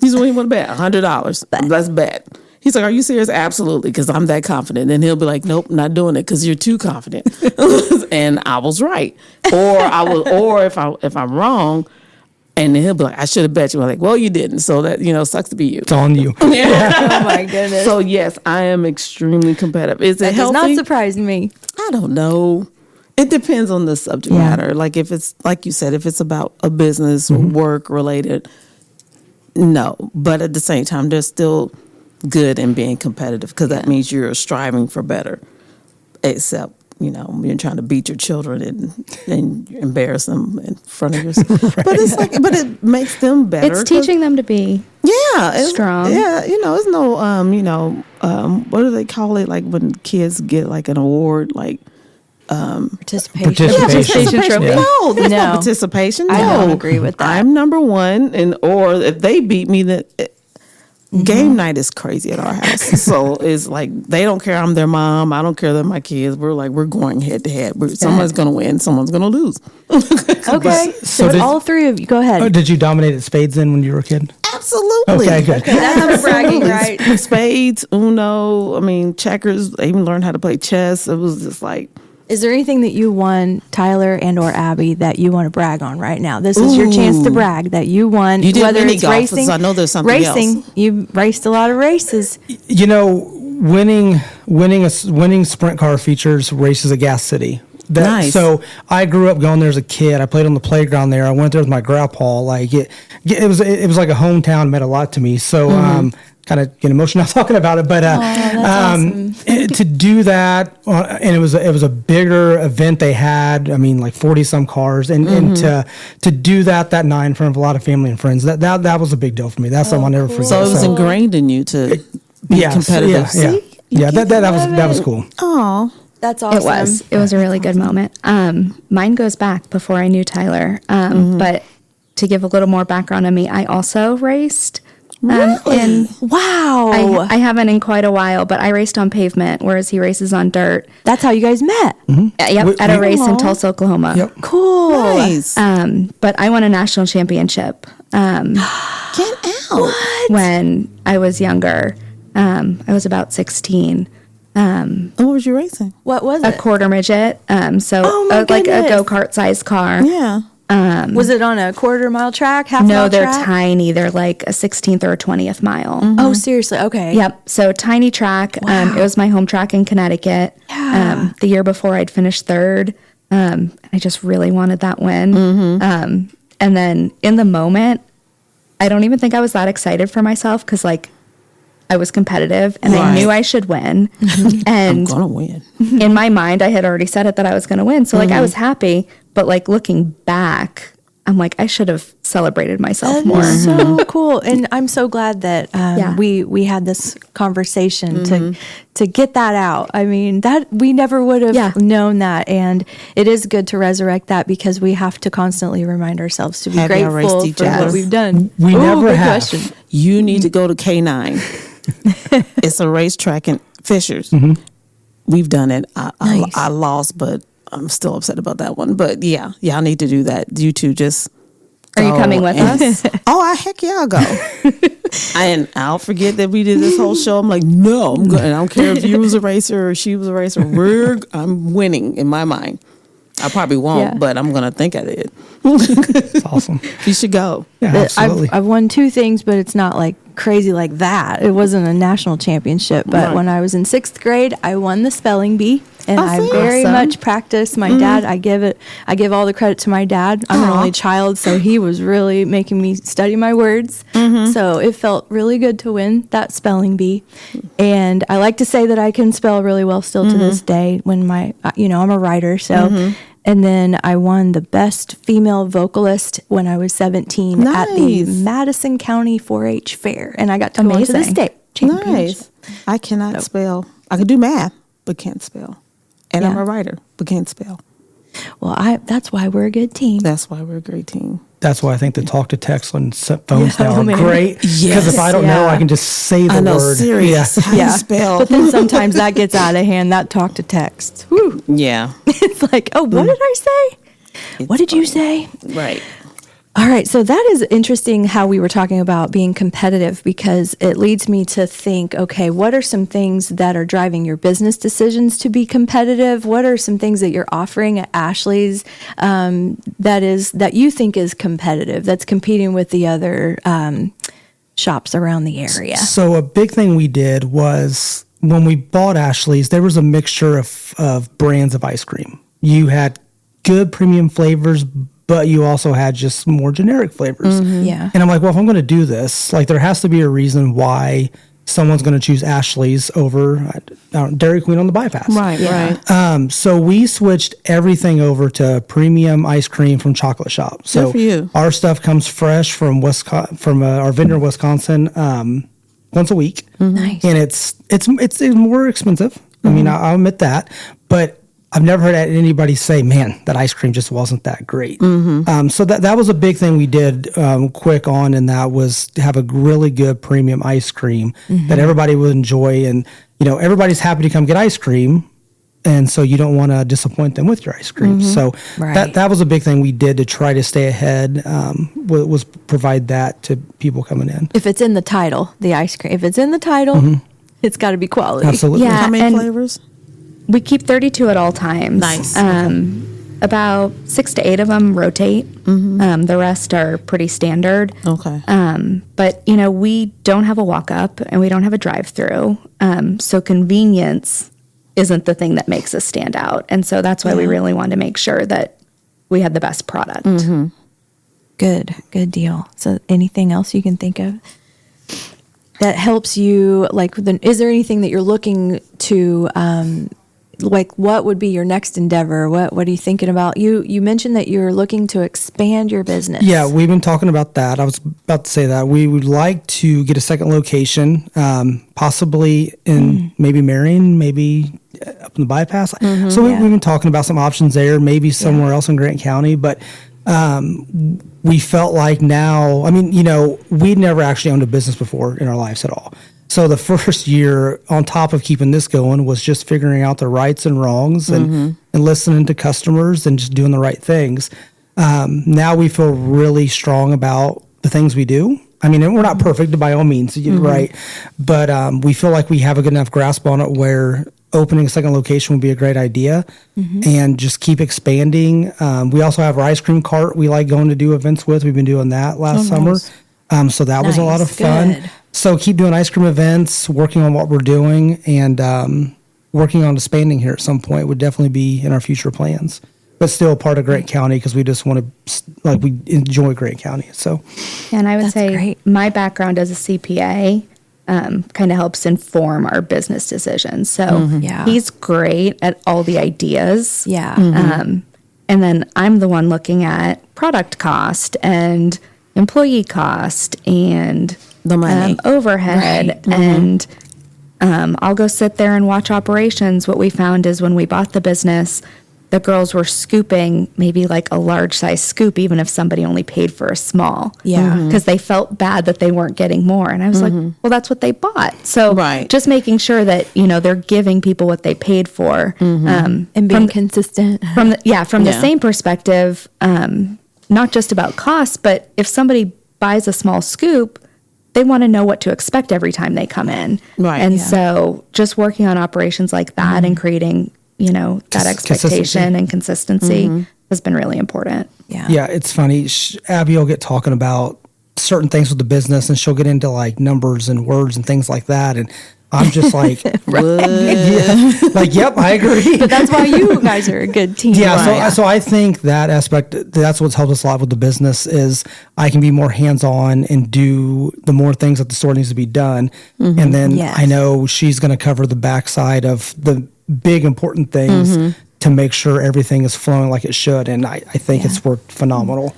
[SPEAKER 2] He's what he want to bet. $100. Let's bet. He's like, are you serious? Absolutely, because I'm that confident. And he'll be like, nope, not doing it because you're too confident. And I was right. Or if I'm wrong, and then he'll be like, I should have bet you. I'm like, well, you didn't. So that, sucks to be you.
[SPEAKER 3] It's on you.
[SPEAKER 1] Oh my goodness.
[SPEAKER 2] So yes, I am extremely competitive. Is it
[SPEAKER 1] that does
[SPEAKER 2] healthy?
[SPEAKER 1] not surprise me.
[SPEAKER 2] I don't know. It depends on the subject
[SPEAKER 1] Yeah.
[SPEAKER 2] matter. Like if it's like you said, if it's about a business or work related, no. But at the same time, there's still good in being competitive because that means you're striving for better. Except, you're trying to beat your children and embarrass them in front of yourself. But it's like, but it makes them better.
[SPEAKER 4] It's teaching them to be
[SPEAKER 2] it's
[SPEAKER 4] strong.
[SPEAKER 2] Yeah, it's no what do they call it? Like when kids get like an award, like
[SPEAKER 1] Participation.
[SPEAKER 3] Participation
[SPEAKER 4] trophy.
[SPEAKER 3] Yeah.
[SPEAKER 2] No, there's no
[SPEAKER 1] No.
[SPEAKER 2] participation. No.
[SPEAKER 1] I don't agree with that.
[SPEAKER 2] I'm number one, or if they beat me, then game night is crazy at our house. So it's like they don't care. I'm their mom. I don't care. They're my kids. We're going head to head. Someone's going to win. Someone's going to lose.
[SPEAKER 1] Okay.
[SPEAKER 3] So
[SPEAKER 1] So
[SPEAKER 3] did-
[SPEAKER 1] all three of you, go ahead.
[SPEAKER 3] Did you dominate at spades then when you were a kid?
[SPEAKER 2] Absolutely.
[SPEAKER 3] Okay, good.
[SPEAKER 1] That's for bragging, right?
[SPEAKER 2] Spades, Uno. Checkers. I even learned how to play chess. It was just like.
[SPEAKER 1] Is there anything that you won, Tyler and or Abby, that you want to brag on right now? This is your chance to brag that you won.
[SPEAKER 2] You did
[SPEAKER 1] whether
[SPEAKER 2] mini
[SPEAKER 1] it's
[SPEAKER 2] golf,
[SPEAKER 1] racing.
[SPEAKER 2] so I know there's something
[SPEAKER 1] racing.
[SPEAKER 2] else.
[SPEAKER 1] You raced a lot of races.
[SPEAKER 3] Winning sprint car features races at Gas City.
[SPEAKER 2] Nice.
[SPEAKER 3] So I grew up going there as a kid. I played on the playground there. I went there with my grandpa. Like it was like a hometown. Meant a lot to me. So kind of get emotional talking about it. But to do that, and it was a bigger event they had. like 40 some cars, and to do that night in front of a lot of family and friends. That was a big deal for me. That's something I'll never forget.
[SPEAKER 2] So it was ingrained in you to be competitive.
[SPEAKER 3] Yeah. That was cool.
[SPEAKER 2] Oh.
[SPEAKER 1] That's awesome.
[SPEAKER 4] It was a really good moment. Mine goes back before I knew Tyler. But to give a little more background on me, I also raced. And
[SPEAKER 1] Wow.
[SPEAKER 4] I haven't in quite a while, but I raced on pavement, whereas he races on dirt.
[SPEAKER 1] That's how you guys met.
[SPEAKER 4] At a race in Tulsa, Oklahoma.
[SPEAKER 3] Yep.
[SPEAKER 1] Cool.
[SPEAKER 2] Nice.
[SPEAKER 4] But I won a national championship
[SPEAKER 2] Get out.
[SPEAKER 4] when I was younger. I was about 16.
[SPEAKER 2] What was you racing?
[SPEAKER 1] What was
[SPEAKER 4] A
[SPEAKER 1] it?
[SPEAKER 4] quarter midget.
[SPEAKER 1] Oh my
[SPEAKER 4] like a
[SPEAKER 1] goodness.
[SPEAKER 4] go-kart sized car.
[SPEAKER 2] Yeah.
[SPEAKER 1] Was it on a quarter-mile track, half-mile
[SPEAKER 4] No, they're
[SPEAKER 1] track?
[SPEAKER 4] tiny. They're like a 16th or a 20th mile.
[SPEAKER 1] Oh, seriously? Okay.
[SPEAKER 4] Yep. So tiny track. It was my home track in Connecticut.
[SPEAKER 1] Yeah.
[SPEAKER 4] The year before I'd finished third. I just really wanted that win. And then in the moment, I don't even think I was that excited for myself because like I was competitive and I knew I should win.
[SPEAKER 2] I'm
[SPEAKER 4] And
[SPEAKER 2] gonna win.
[SPEAKER 4] in my mind, I had already said it that I was going to win. So like I was happy, but like looking back, I'm like, I should have celebrated myself more.
[SPEAKER 1] That is so cool, and I'm so glad that we had this conversation to get that out. I mean, that we never would have known that, and it is good to resurrect that because we have to constantly remind ourselves to be
[SPEAKER 2] Have y'all raced
[SPEAKER 1] grateful
[SPEAKER 2] each
[SPEAKER 1] for
[SPEAKER 2] other?
[SPEAKER 1] what we've done.
[SPEAKER 3] We never
[SPEAKER 1] good
[SPEAKER 3] have.
[SPEAKER 1] question.
[SPEAKER 2] You need to go to K9. It's a racetrack in Fishers. We've done it.
[SPEAKER 1] Nice.
[SPEAKER 2] I lost, but I'm still upset about that one. But yeah, y'all need to do that. You two just.
[SPEAKER 4] Are you
[SPEAKER 2] go
[SPEAKER 4] coming with
[SPEAKER 2] and-
[SPEAKER 4] us?
[SPEAKER 2] Oh, heck yeah, I'll go. And I'll forget that we did this whole show. I'm like, no, I'm good. I don't care if you was a racer or she was a racer. I'm winning in my mind. I probably won't, but I'm gonna think I did.
[SPEAKER 3] It's awesome.
[SPEAKER 2] You should go.
[SPEAKER 3] Yeah, absolutely.
[SPEAKER 1] I've won 2 things, but it's not like crazy like that. It wasn't a national championship, but when I was in 6th grade, I won the spelling bee, and I very much practiced. My dad, I give all the credit to my dad. I'm an only child, so he was really making me study my words. So it felt really good to win that spelling bee, and I like to say that I can spell really well still to this day. When I'm a writer, so. And then I won the best female vocalist when I was 17 at the Madison County 4-H fair. And I got to go to the state championship.
[SPEAKER 2] Nice. I cannot spell. I can do math, but can't spell. And I'm a writer, but can't spell.
[SPEAKER 1] Well, that's why we're a good team.
[SPEAKER 2] That's why we're a great team.
[SPEAKER 3] That's why I think the talk to text on phones now are
[SPEAKER 1] man.
[SPEAKER 3] great. Because if I don't know, I can just say the word.
[SPEAKER 2] Serious. How do you spell?
[SPEAKER 1] But then sometimes that gets out of hand, that talk to text. Whew.
[SPEAKER 2] Yeah.
[SPEAKER 1] It's like, oh, what did I say? What did you say?
[SPEAKER 2] Right.
[SPEAKER 1] All right, so that is interesting how we were talking about being competitive because it leads me to think, okay, what are some things that are driving your business decisions to be competitive? What are some things that you're offering at Ashley's that you think is competitive, that's competing with the other shops around the area?
[SPEAKER 3] So a big thing we did was when we bought Ashley's, there was a mixture of brands of ice cream. You had good premium flavors, but you also had just more generic flavors.
[SPEAKER 1] Yeah.
[SPEAKER 3] And I'm like, well, if I'm going to do this, like there has to be a reason why someone's going to choose Ashley's over Dairy Queen on the bypass.
[SPEAKER 2] Right.
[SPEAKER 3] So we switched everything over to premium ice cream from Chocolate Shop. So
[SPEAKER 2] Good for you.
[SPEAKER 3] our stuff comes fresh from our vendor in Wisconsin once a week.
[SPEAKER 1] Nice.
[SPEAKER 3] And it's more expensive. I mean, I'll admit that, but I've never heard anybody say, man, that ice cream just wasn't that great. So that was a big thing we did quick on, and that was to have a really good premium ice cream that everybody would enjoy. And, everybody's happy to come get ice cream, and so you don't want to disappoint them with your ice cream. So that was a big thing we did to try to stay ahead, was provide that to people coming in.
[SPEAKER 1] If it's in the title, the ice cream, if it's in the title, it's got to be quality.
[SPEAKER 3] Absolutely.
[SPEAKER 4] Yeah.
[SPEAKER 2] How many
[SPEAKER 4] and
[SPEAKER 2] flavors?
[SPEAKER 4] We keep 32 at all times.
[SPEAKER 2] Nice.
[SPEAKER 4] About 6 to 8 of them rotate. The rest are pretty standard.
[SPEAKER 2] Okay.
[SPEAKER 4] But, we don't have a walk-up and we don't have a drive-through. So convenience isn't the thing that makes us stand out. And so that's why we really want to make sure that we have the best product.
[SPEAKER 1] Good deal. So anything else you can think of that helps you? Is there anything that you're looking to, what would be your next endeavor? What are you thinking about? You mentioned that you're looking to expand your business.
[SPEAKER 3] Yeah, we've been talking about that. I was about to say that. We would like to get a second location, possibly in maybe Marion, maybe up in the bypass. So we've been talking about some options there, maybe somewhere else in Grant County. But we felt like now, we'd never actually owned a business before in our lives at all. So the first year, on top of keeping this going, was just figuring out the rights and wrongs and listening to customers and just doing the right things. Now we feel really strong about the things we do. And we're not perfect by all means, right? But we feel like we have a good enough grasp on it where opening a second location would be a great idea, and just keep expanding. We also have our ice cream cart we like going to do events with. We've been doing that last summer. So that was a lot of fun.
[SPEAKER 1] Good.
[SPEAKER 3] So keep doing ice cream events, working on what we're doing, and working on expanding here at some point would definitely be in our future plans. But still part of Grant County because we just want to, we enjoy Grant County. So,
[SPEAKER 4] And I would
[SPEAKER 1] That's
[SPEAKER 4] say
[SPEAKER 1] great.
[SPEAKER 4] my background as a CPA kind of helps inform our business decisions. So
[SPEAKER 1] Yeah.
[SPEAKER 4] he's great at all the ideas.
[SPEAKER 1] Yeah.
[SPEAKER 4] And then I'm the one looking at product cost and employee cost and
[SPEAKER 2] The money.
[SPEAKER 4] overhead. And I'll go sit there and watch operations. What we found is when we bought the business, the girls were scooping maybe like a large size scoop, even if somebody only paid for a small.
[SPEAKER 1] Yeah.
[SPEAKER 4] Because they felt bad that they weren't getting more. And I was like, well, that's what they bought. So
[SPEAKER 2] Right.
[SPEAKER 4] just making sure that, they're giving people what they paid for.
[SPEAKER 1] And being consistent.
[SPEAKER 4] From the
[SPEAKER 2] Yeah.
[SPEAKER 4] same perspective, not just about costs, but if somebody buys a small scoop, they want to know what to expect every time they come in.
[SPEAKER 2] Right.
[SPEAKER 4] And
[SPEAKER 2] Yeah.
[SPEAKER 4] so just working on operations like that and creating, that expectation and consistency has been really important.
[SPEAKER 1] Yeah.
[SPEAKER 3] yeah, it's funny. Abby will get talking about certain things with the business, and she'll get into like numbers and words and things like that. And I'm just like, yep, I agree.
[SPEAKER 1] But that's why you guys are a good team.
[SPEAKER 3] Yeah,
[SPEAKER 1] Right.
[SPEAKER 3] so I think that aspect, that's what's helped us a lot with the business is I can be more hands-on and do the more things that the store needs to be done. And then
[SPEAKER 1] Yes.
[SPEAKER 3] I know she's going to cover the backside of the big important things to make sure everything is flowing like it should. And I think it's worked phenomenal.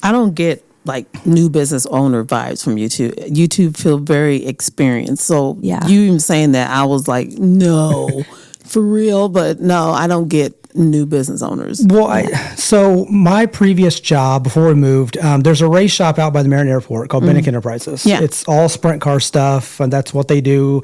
[SPEAKER 2] I don't get like new business owner vibes from you two. You two feel very experienced. So
[SPEAKER 1] Yeah.
[SPEAKER 2] you even saying that, I was like, no, for real. But no, I don't get new business owners.
[SPEAKER 3] Well, so my previous job before we moved, there's a race shop out by the Marion Airport called Bennick Enterprises.
[SPEAKER 2] Yeah.
[SPEAKER 3] It's all sprint car stuff, and that's what they do.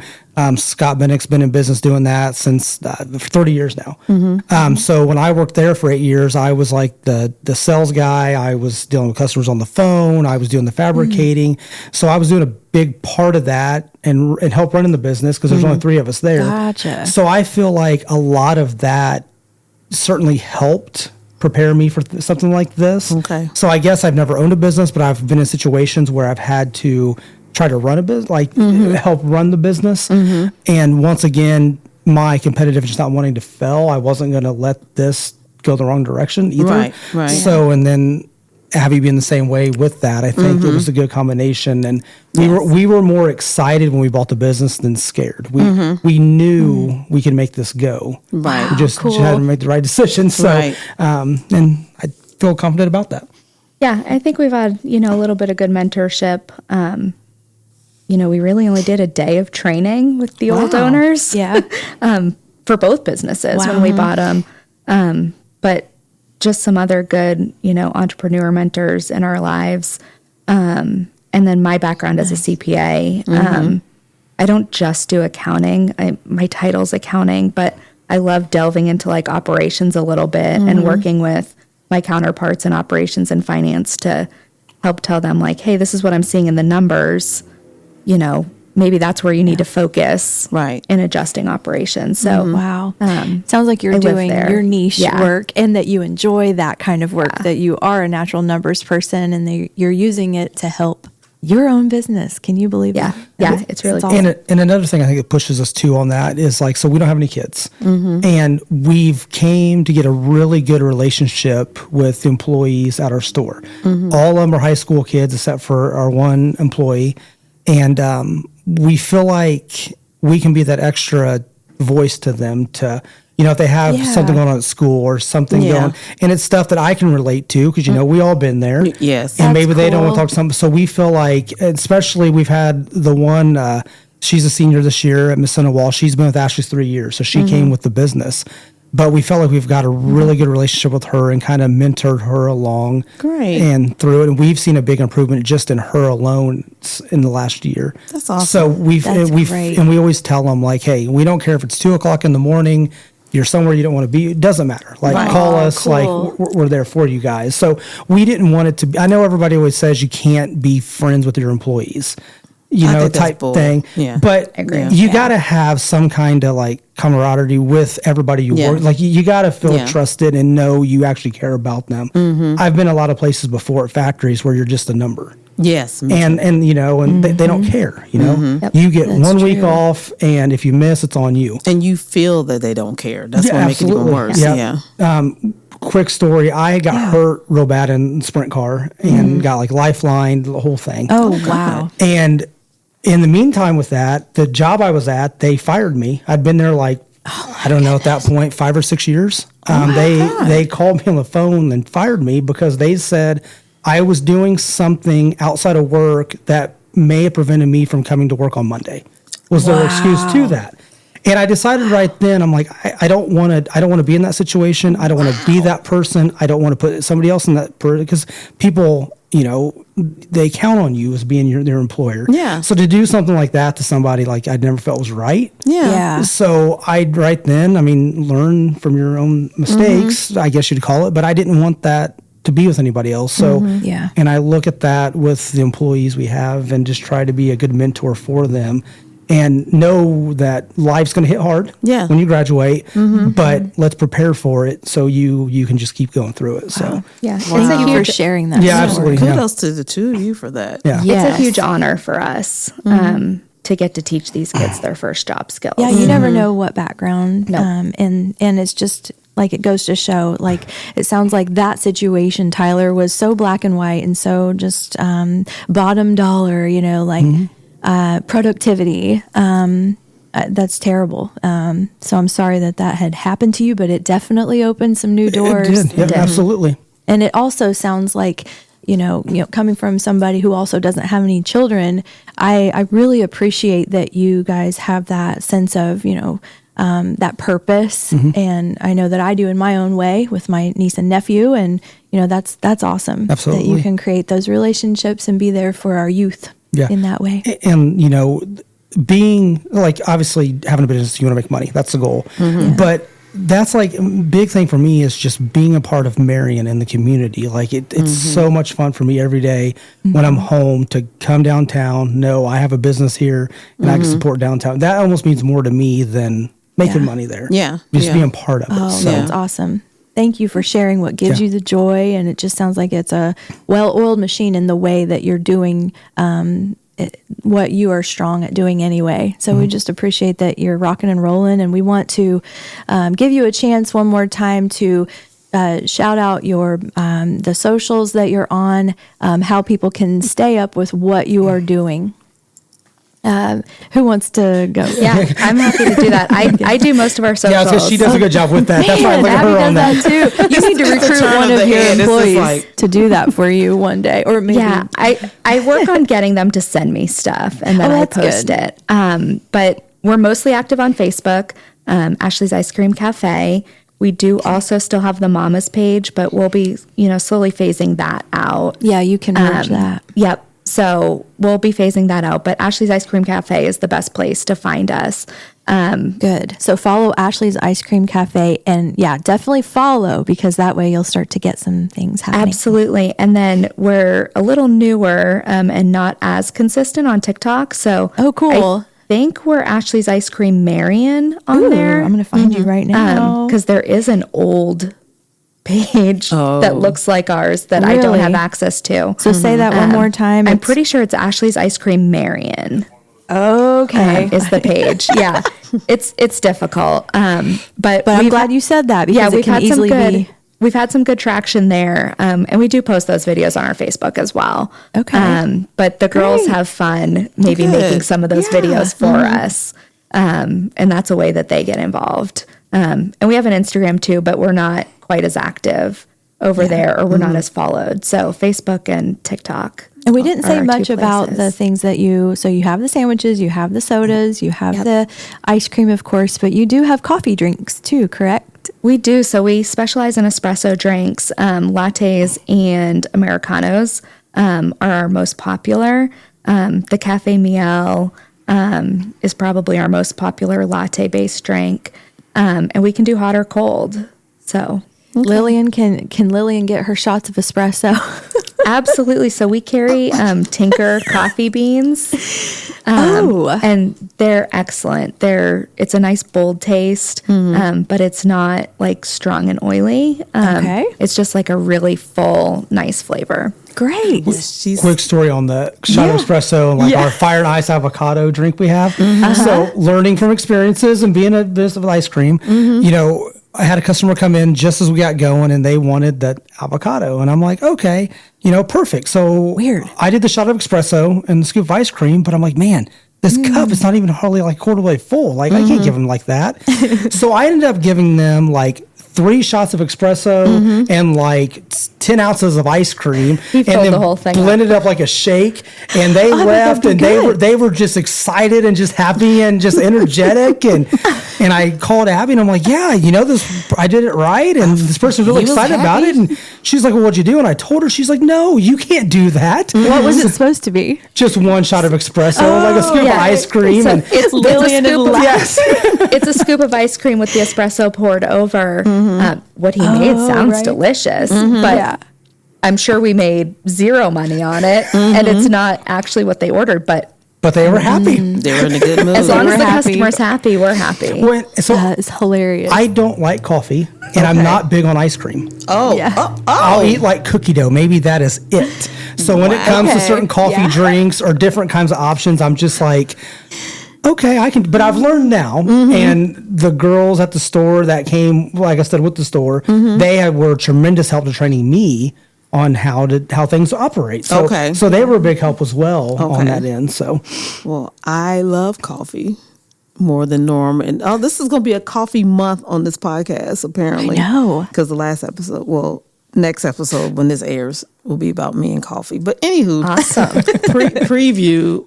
[SPEAKER 3] Scott Bennick's been in business doing that since 30 years now. So when I worked there for 8 years, I was like the sales guy. I was dealing with customers on the phone. I was doing the fabricating. So I was doing a big part of that and help running the business because there's only 3 of us there.
[SPEAKER 1] Gotcha.
[SPEAKER 3] So I feel like a lot of that certainly helped prepare me for something like this.
[SPEAKER 2] Okay.
[SPEAKER 3] So I guess I've never owned a business, but I've been in situations where I've had to try to run a business, help run the business. And once again, my competitive just not wanting to fail, I wasn't going to let this go the wrong direction either.
[SPEAKER 2] Right.
[SPEAKER 3] So, and then Abby being the same way with that, I think it was a good combination. And we were more excited when we bought the business than scared. We knew we could make this go.
[SPEAKER 2] Right.
[SPEAKER 3] We just
[SPEAKER 1] cool.
[SPEAKER 3] had to make the right decision. So,
[SPEAKER 2] Right.
[SPEAKER 3] and I feel confident about that.
[SPEAKER 4] Yeah, I think we've had, a little bit of good mentorship. We really only did a day of training with the old
[SPEAKER 2] Wow.
[SPEAKER 4] owners.
[SPEAKER 1] Yeah.
[SPEAKER 4] For both businesses when we bought them. But just some other good, entrepreneur mentors in our lives. And then my background as a CPA. I don't just do accounting. My title's accounting, but I love delving into like operations a little bit and working with my counterparts in operations and finance to help tell them like, hey, this is what I'm seeing in the numbers. Maybe that's where you need to focus
[SPEAKER 2] Right.
[SPEAKER 4] in adjusting operations. So
[SPEAKER 1] Wow. Sounds like you're
[SPEAKER 4] I live
[SPEAKER 1] doing
[SPEAKER 4] there.
[SPEAKER 1] your niche
[SPEAKER 4] Yeah.
[SPEAKER 1] work and that you enjoy that kind of work, that you are a natural numbers person and you're using it to help your own business. Can you believe
[SPEAKER 4] Yeah.
[SPEAKER 1] that?
[SPEAKER 4] Yeah, it's really cool.
[SPEAKER 1] awesome.
[SPEAKER 3] And another thing I think that pushes us too on that is like, so we don't have any kids, and we've came to get a really good relationship with the employees at our store. All of them are high school kids except for our one employee, and we feel like we can be that extra voice to them to, if they have something going on at school or something going, and it's stuff that I can relate to because, we all been there.
[SPEAKER 2] Yes.
[SPEAKER 3] And maybe
[SPEAKER 1] That's
[SPEAKER 3] they don't want to
[SPEAKER 1] cool.
[SPEAKER 3] talk to something. So we feel like, especially we've had the one, she's a senior this year at Miss Wall. She's been with Ashley's 3 years. So she came with the business. But we felt like we've got a really good relationship with her and kind of mentored her along.
[SPEAKER 2] Great.
[SPEAKER 3] And through it. And we've seen a big improvement just in her alone in the last year.
[SPEAKER 2] That's awesome.
[SPEAKER 3] So
[SPEAKER 1] That's great.
[SPEAKER 3] and we always tell them like, hey, we don't care if it's 2:00 in the morning, you're somewhere you don't want to be. It doesn't matter. Like
[SPEAKER 2] Right.
[SPEAKER 3] call
[SPEAKER 1] Oh,
[SPEAKER 3] us,
[SPEAKER 1] cool.
[SPEAKER 3] like we're there for you guys. So we didn't want it to be, I know everybody always says you can't be friends with your employees. you
[SPEAKER 2] I
[SPEAKER 3] know,
[SPEAKER 2] think that's
[SPEAKER 3] type
[SPEAKER 2] bull.
[SPEAKER 3] thing.
[SPEAKER 2] Yeah.
[SPEAKER 3] But
[SPEAKER 4] agree.
[SPEAKER 3] you got to have some kind of like camaraderie with everybody you
[SPEAKER 2] Yeah.
[SPEAKER 3] work. Like you got to feel
[SPEAKER 2] Yeah.
[SPEAKER 3] trusted and know you actually care about them. I've been a lot of places before at factories where you're just a number.
[SPEAKER 2] Yes. me too.
[SPEAKER 3] And you know, and they don't care, you know.
[SPEAKER 4] Yep.
[SPEAKER 3] You get
[SPEAKER 1] That's
[SPEAKER 3] 1 week
[SPEAKER 1] true.
[SPEAKER 3] off, and if you miss, it's on you.
[SPEAKER 2] And you feel that they don't care. That's what makes it even worse.
[SPEAKER 3] Yeah.
[SPEAKER 2] Yeah.
[SPEAKER 3] Quick story, I got hurt real bad in sprint car and got like lifeline, the whole thing.
[SPEAKER 1] Oh, wow.
[SPEAKER 3] And in the meantime with that, the job I was at, they fired me. I'd been there like, I don't know, at that point, 5 or 6 years. They called me on the phone and fired me because they said I was doing something outside of work that may have prevented me from coming to work on Monday. Was their excuse to that. And I decided right then, I'm like, I don't want to be in that situation. I don't want to be that person. I don't want to put somebody else in that because people, you know, they count on you as being their employer.
[SPEAKER 2] Yeah.
[SPEAKER 3] So to do something like that to somebody, like I never felt was right.
[SPEAKER 1] Yeah.
[SPEAKER 3] So I right then, I mean, learn from your own mistakes, I guess you'd call it. But I didn't want that to be with anybody else. So
[SPEAKER 1] Yeah.
[SPEAKER 3] and I look at that with the employees we have and just try to be a good mentor for them. And know that life's going to hit hard when you graduate, but let's prepare for it so you can just keep going through it. So
[SPEAKER 4] Yeah.
[SPEAKER 1] Thank you for sharing that.
[SPEAKER 3] Yeah,
[SPEAKER 1] story.
[SPEAKER 3] absolutely.
[SPEAKER 2] Kudos to the two of you for that.
[SPEAKER 3] yeah,
[SPEAKER 1] Yeah.
[SPEAKER 4] It's a
[SPEAKER 1] Yes.
[SPEAKER 4] huge honor for us to get to teach these kids their first job skills.
[SPEAKER 1] Yeah, you never know what background.
[SPEAKER 4] No.
[SPEAKER 1] And it's just like it goes to show, like it sounds like that situation, Tyler, was so black and white and so just bottom dollar, you know, like productivity. That's terrible. So I'm sorry that had happened to you, but it definitely opened some new doors.
[SPEAKER 3] it did. Yeah, absolutely.
[SPEAKER 1] And it also sounds like, you know, coming from somebody who also doesn't have any children, I really appreciate that you guys have that sense of, you know, that purpose. And I know that I do in my own way with my niece and nephew. And, you know, that's awesome.
[SPEAKER 3] Absolutely.
[SPEAKER 1] That you can create those relationships and be there for our youth in that way.
[SPEAKER 3] And you know, being like obviously having a business, you want to make money. That's the goal. But that's like a big thing for me is just being a part of Marion and the community. Like it's so much fun for me every day when I'm home to come downtown. No, I have a business here and I can support downtown. That almost means more to me than making money there.
[SPEAKER 2] Yeah.
[SPEAKER 3] Just
[SPEAKER 2] Yeah.
[SPEAKER 3] being part of it.
[SPEAKER 1] Oh,
[SPEAKER 3] So
[SPEAKER 1] that's awesome. Thank you for sharing what gives you the joy. And it just sounds like it's a well-oiled machine in the way that you're doing what you are strong at doing anyway. So we just appreciate that you're rocking and rolling. And we want to give you a chance one more time to shout out your the socials that you're on, how people can stay up with what you are doing. Who wants to go?
[SPEAKER 4] Yeah, I'm happy to do that. I do most of our socials.
[SPEAKER 3] yeah, because she does a good job with that. That's why I look at
[SPEAKER 1] Abby
[SPEAKER 3] her on
[SPEAKER 1] does
[SPEAKER 3] that.
[SPEAKER 1] that too. You need to recruit
[SPEAKER 2] turn
[SPEAKER 1] one
[SPEAKER 2] of
[SPEAKER 1] of
[SPEAKER 2] the
[SPEAKER 1] your
[SPEAKER 2] head. This is
[SPEAKER 1] employees
[SPEAKER 2] like-
[SPEAKER 1] to do that for you one day, or maybe.
[SPEAKER 4] Yeah, I work on getting them to send me stuff and then
[SPEAKER 1] Oh,
[SPEAKER 4] I
[SPEAKER 1] that's
[SPEAKER 4] post
[SPEAKER 1] good.
[SPEAKER 4] it. But we're mostly active on Facebook, Ashley's Ice Cream Cafe. We do also still have the Mamas page, but we'll be, you know, slowly phasing that out.
[SPEAKER 1] Yeah, you can merge that.
[SPEAKER 4] Yep. So we'll be phasing that out. But Ashley's Ice Cream Cafe is the best place to find us.
[SPEAKER 1] Good. So follow Ashley's Ice Cream Cafe, and yeah, definitely follow because that way you'll start to get some things happening.
[SPEAKER 4] Absolutely. And then we're a little newer and not as consistent on TikTok. So
[SPEAKER 1] Oh, cool.
[SPEAKER 4] I think we're Ashley's Ice Cream Marion on
[SPEAKER 1] Ooh,
[SPEAKER 4] there.
[SPEAKER 1] I'm going to find you right now.
[SPEAKER 4] Because there is an old page that looks like ours that I don't
[SPEAKER 1] Really?
[SPEAKER 4] have access to.
[SPEAKER 1] So say that one more time.
[SPEAKER 4] I'm
[SPEAKER 1] It's-
[SPEAKER 4] pretty sure it's Ashley's Ice Cream Marion.
[SPEAKER 1] okay.
[SPEAKER 4] Is the page. Yeah. It's difficult. But
[SPEAKER 1] I'm
[SPEAKER 4] we've
[SPEAKER 1] glad you said that because it can easily be.
[SPEAKER 4] We've had some good traction there, and we do post those videos on our Facebook as well.
[SPEAKER 1] Okay.
[SPEAKER 4] But the girls have fun maybe
[SPEAKER 2] Good.
[SPEAKER 4] making some of those videos for us, and that's a way that they get involved. And we have an Instagram too, but we're not quite as active over there, or we're not as followed. So Facebook and TikTok.
[SPEAKER 1] And we didn't
[SPEAKER 4] are
[SPEAKER 1] say
[SPEAKER 4] our
[SPEAKER 1] much
[SPEAKER 4] two
[SPEAKER 1] about the
[SPEAKER 4] places.
[SPEAKER 1] things that so you have the sandwiches, you have the sodas, you have the ice cream, of course, but you do have coffee drinks too, correct?
[SPEAKER 4] We do. So we specialize in espresso drinks, lattes and Americanos are our most popular. The Cafe Miel is probably our most popular latte-based drink. And we can do hot or cold. So
[SPEAKER 1] Lillian, can Lillian get her shots of espresso?
[SPEAKER 4] Absolutely. So we carry Tinker coffee beans. And they're excellent. It's a nice bold taste, but it's not like strong and oily.
[SPEAKER 1] Okay.
[SPEAKER 4] It's just like a really full, nice flavor.
[SPEAKER 1] Great.
[SPEAKER 3] Quick story on the shot of espresso and our fire and ice avocado drink we have. So learning from experiences and being a business of ice cream, you know, I had a customer come in just as we got going and they wanted that avocado. And I'm like, okay, you know, perfect. So
[SPEAKER 1] Weird.
[SPEAKER 3] I did the shot of espresso and the scoop of ice cream, but I'm like, man, this cup is not even hardly like quarter way full. Like I can't give them like that. So I ended up giving them like 3 shots of espresso and like 10 ounces of ice cream,
[SPEAKER 4] He
[SPEAKER 3] and
[SPEAKER 4] filled
[SPEAKER 3] then
[SPEAKER 4] the whole thing
[SPEAKER 3] blended up like a shake. And they left, and they were just excited and just happy and just energetic. And I called Abby, and I'm like, yeah, you know this, I did it right, and this person's really excited about it. And she's like, well, what'd you do? And I told her, she's like, no, you can't do that.
[SPEAKER 1] What was it supposed to be?
[SPEAKER 3] Just 1 shot of espresso, like a scoop of ice cream, and
[SPEAKER 4] It's
[SPEAKER 1] Lillian
[SPEAKER 4] a scoop
[SPEAKER 1] and
[SPEAKER 4] of,
[SPEAKER 3] yes.
[SPEAKER 4] it's a scoop of ice cream with the espresso poured over. What he made sounds
[SPEAKER 1] right.
[SPEAKER 4] delicious, but I'm sure we made 0 money on it, and it's not actually what they ordered. But
[SPEAKER 3] they were happy.
[SPEAKER 2] They were in a good mood.
[SPEAKER 4] as long as
[SPEAKER 1] were
[SPEAKER 4] the
[SPEAKER 1] happy.
[SPEAKER 4] customer's happy, we're happy.
[SPEAKER 3] So
[SPEAKER 1] That is hilarious.
[SPEAKER 3] I don't like coffee, and I'm not big on ice cream. I'll eat like cookie dough. Maybe that is it. So when it comes to certain coffee drinks or different kinds of options, I'm just like, okay, I can. But I've learned now, and the girls at the store that came, like I said, with the store, they were a tremendous help to training me on how things operate. So, so they were a big help as well on that end. So,
[SPEAKER 2] Well, I love coffee more than Norm. And this is going to be a coffee month on this podcast, apparently.
[SPEAKER 1] I know.
[SPEAKER 2] Because the last episode, next episode when this airs will be about me and coffee. But anywho,
[SPEAKER 4] Awesome.
[SPEAKER 2] preview,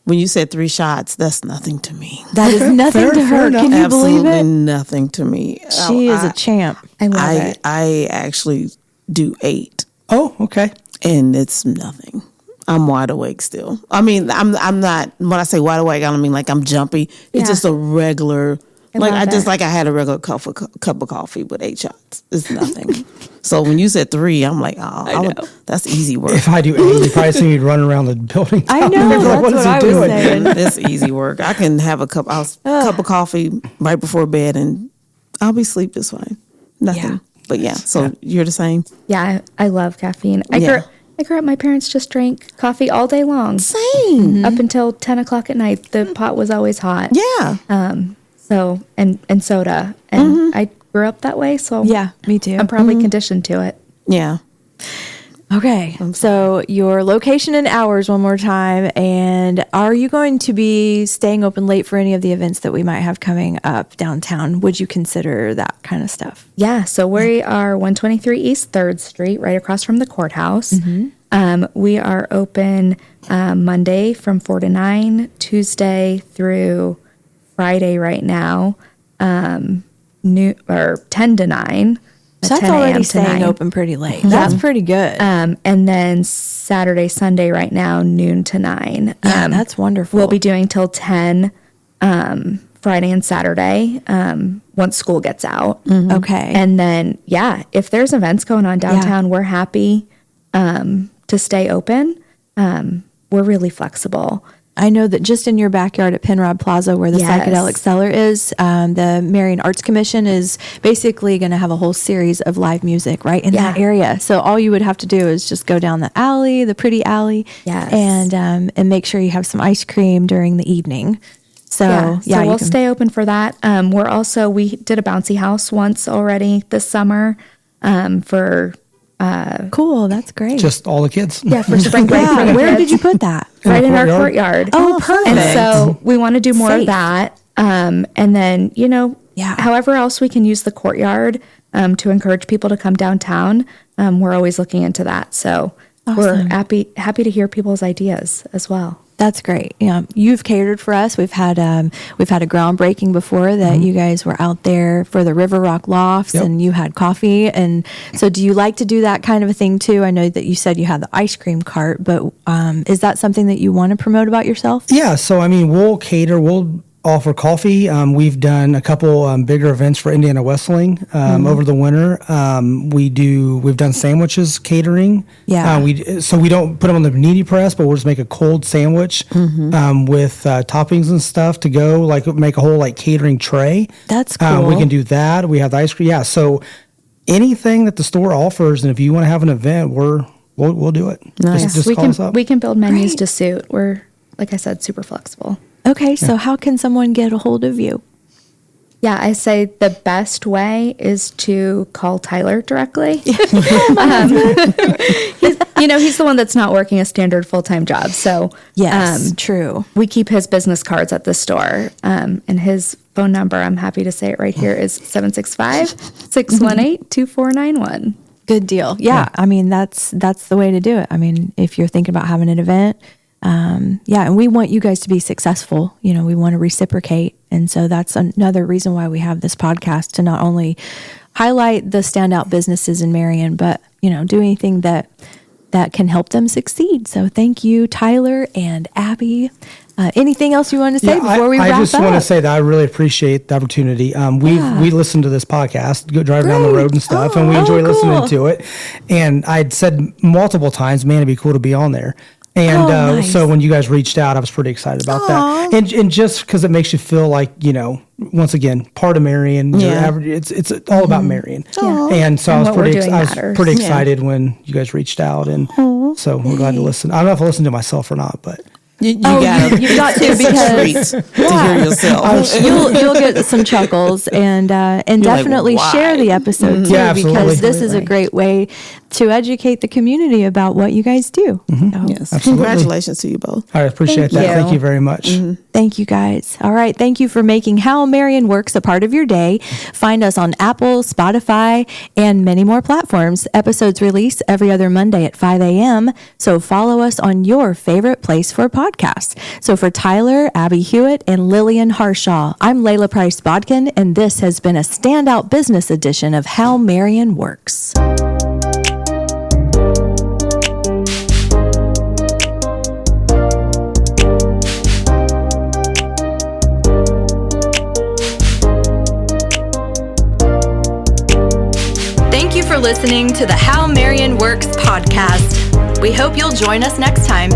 [SPEAKER 2] when you said 3 shots, that's nothing to me.
[SPEAKER 1] That is nothing to her. Can you
[SPEAKER 2] Absolutely
[SPEAKER 1] believe it?
[SPEAKER 2] nothing to me.
[SPEAKER 1] She is a champ.
[SPEAKER 4] I love it.
[SPEAKER 2] I actually do 8.
[SPEAKER 3] oh, okay.
[SPEAKER 2] And it's nothing. I'm wide awake still. I mean, I'm not, when I say wide awake, I don't mean like I'm jumpy. It's
[SPEAKER 4] Yeah.
[SPEAKER 2] just a regular,
[SPEAKER 4] love it.
[SPEAKER 2] I had a regular cup of coffee with 8 shots. It's nothing. So when you said 3, I'm like, that's easy work.
[SPEAKER 3] If I do 8, you probably see me run around the building.
[SPEAKER 1] I know.
[SPEAKER 3] Like,
[SPEAKER 1] That's
[SPEAKER 3] what is
[SPEAKER 1] what
[SPEAKER 3] he
[SPEAKER 1] I was
[SPEAKER 3] doing?
[SPEAKER 1] saying.
[SPEAKER 2] It's easy work. I can have a cup of coffee right before bed and I'll be asleep just fine. Nothing.
[SPEAKER 1] Yeah.
[SPEAKER 2] But so you're the same?
[SPEAKER 4] Yeah, I love caffeine. I grew up, my parents just drank coffee all day long.
[SPEAKER 2] Same.
[SPEAKER 4] Up until 10 o'clock at night. The pot was always hot.
[SPEAKER 2] Yeah.
[SPEAKER 4] So, and soda. And I grew up that way, so
[SPEAKER 1] Yeah, me too.
[SPEAKER 4] I'm probably conditioned to it.
[SPEAKER 2] Yeah.
[SPEAKER 1] Okay, so your location and hours one more time, and are you going to be staying open late for any of the events that we might have coming up downtown? Would you consider that kind of stuff?
[SPEAKER 4] Yeah, so we are 123 East 3rd Street, right across from the courthouse. We are open Monday from 4 to 9, Tuesday through Friday right now, 10 to 9.
[SPEAKER 1] So that's
[SPEAKER 4] 10 a.m.
[SPEAKER 1] already
[SPEAKER 4] to
[SPEAKER 1] staying
[SPEAKER 4] 9.
[SPEAKER 1] open pretty late. That's pretty good.
[SPEAKER 4] And then Saturday, Sunday right now, noon to 9.
[SPEAKER 1] Yeah, that's wonderful.
[SPEAKER 4] We'll be doing till 10 Friday and Saturday once school gets out.
[SPEAKER 1] Okay.
[SPEAKER 4] And then, if there's events going on downtown, we're happy to stay open. We're really flexible.
[SPEAKER 1] I know that just in your backyard at Penrod Plaza, where the
[SPEAKER 4] Yes.
[SPEAKER 1] Psychedelic Cellar is, the Marion Arts Commission is basically going to have a whole series of live music right in that area. So all you would have to do is just go down the alley, the pretty alley,
[SPEAKER 4] Yes.
[SPEAKER 1] and make sure you have some ice cream during the evening. So
[SPEAKER 4] So
[SPEAKER 1] you
[SPEAKER 4] we'll
[SPEAKER 1] can-
[SPEAKER 4] stay open for that. We did a bouncy house once already this summer for
[SPEAKER 1] Cool, that's great.
[SPEAKER 3] Just all the kids.
[SPEAKER 4] for spring break. for the
[SPEAKER 1] Where
[SPEAKER 4] kids.
[SPEAKER 1] did you put that?
[SPEAKER 4] Right
[SPEAKER 3] the
[SPEAKER 4] in our
[SPEAKER 3] courtyard?
[SPEAKER 4] courtyard.
[SPEAKER 1] Oh, perfect.
[SPEAKER 4] And so we want to do more
[SPEAKER 1] Safe.
[SPEAKER 4] of that. And then, however else we can use the courtyard to encourage people to come downtown, we're always looking into that. So we're happy to hear people's ideas as well.
[SPEAKER 1] That's great. Yeah, you've catered for us. We've had a groundbreaking before that you guys were out there for the River Rock Lofts, and you had coffee. And so, do you like to do that kind of a thing too? I know that you said you had the ice cream cart, but is that something that you want to promote about yourself?
[SPEAKER 3] Yeah. So, I mean, we'll cater. offer coffee. We've done a couple bigger events for Indiana Wrestling over the winter. We've done sandwiches catering.
[SPEAKER 1] Yeah.
[SPEAKER 3] So we don't put them on the panini press, but we'll just make a cold sandwich with toppings and stuff to go. Like make a whole like catering tray.
[SPEAKER 1] That's cool.
[SPEAKER 3] We can do that. We have the ice cream. Yeah. So anything that the store offers, and if you want to have an event, we'll do it.
[SPEAKER 2] Nice.
[SPEAKER 3] Just call us up.
[SPEAKER 4] We can build menus to suit. We're, like I said, super flexible.
[SPEAKER 1] Okay, so how can someone get a hold of you?
[SPEAKER 4] Yeah, I say the best way is to call Tyler directly. He's the one that's not working a standard full-time job. So
[SPEAKER 1] Yes, true.
[SPEAKER 4] we keep his business cards at the store. And his phone number, I'm happy to say it right here, is 765-618-2491.
[SPEAKER 1] Good deal. Yeah, I mean, that's the way to do it. I mean, if you're thinking about having an event, and we want you guys to be successful. You know, we want to reciprocate. And so that's another reason why we have this podcast, to not only highlight the standout businesses in Marion, but, you know, do anything that can help them succeed. So thank you, Tyler and Abby. Anything else you want to say before we wrap up?
[SPEAKER 3] I just want to say that I really appreciate the opportunity. We listen to this podcast, driving down the road and stuff, and we enjoy listening to it. And I'd said multiple times, man, it'd be cool to be on there. And
[SPEAKER 1] nice.
[SPEAKER 3] So when you guys reached out, I was pretty excited about that. And just because it makes you feel like, you know, once again, part of Marion.
[SPEAKER 2] Yeah.
[SPEAKER 3] It's all about Marion.
[SPEAKER 4] Yeah.
[SPEAKER 3] And so
[SPEAKER 4] And
[SPEAKER 3] I
[SPEAKER 4] what we're
[SPEAKER 3] was
[SPEAKER 4] doing matters.
[SPEAKER 3] pretty excited when you guys reached out. And so we're glad to listen. I don't know if I listened to myself or not, but.
[SPEAKER 2] You've got
[SPEAKER 1] to because
[SPEAKER 2] to hear yourself.
[SPEAKER 1] you'll get some chuckles and definitely
[SPEAKER 2] like,
[SPEAKER 1] share the episode too,
[SPEAKER 3] Yeah,
[SPEAKER 1] because
[SPEAKER 3] absolutely.
[SPEAKER 1] this is a great way to educate the community about what you guys do. So,
[SPEAKER 2] Yes.
[SPEAKER 3] Absolutely.
[SPEAKER 2] Congratulations to you both.
[SPEAKER 3] I appreciate
[SPEAKER 4] Thank
[SPEAKER 3] that.
[SPEAKER 4] you.
[SPEAKER 3] Thank you very much.
[SPEAKER 1] thank you guys. All right. Thank you for making How Marion Works a part of your day. Find us on Apple, Spotify, and many more platforms. Episodes release every other Monday at 5 a.m. So follow us on your favorite place for podcasts. So for Tyler, Abby Hewitt, and Lillian Harshaw, I'm Layla Price Bodkin, and this has been a standout business edition of How Marion Works. Thank you for listening to the How Marion Works podcast. We hope you'll join us next time.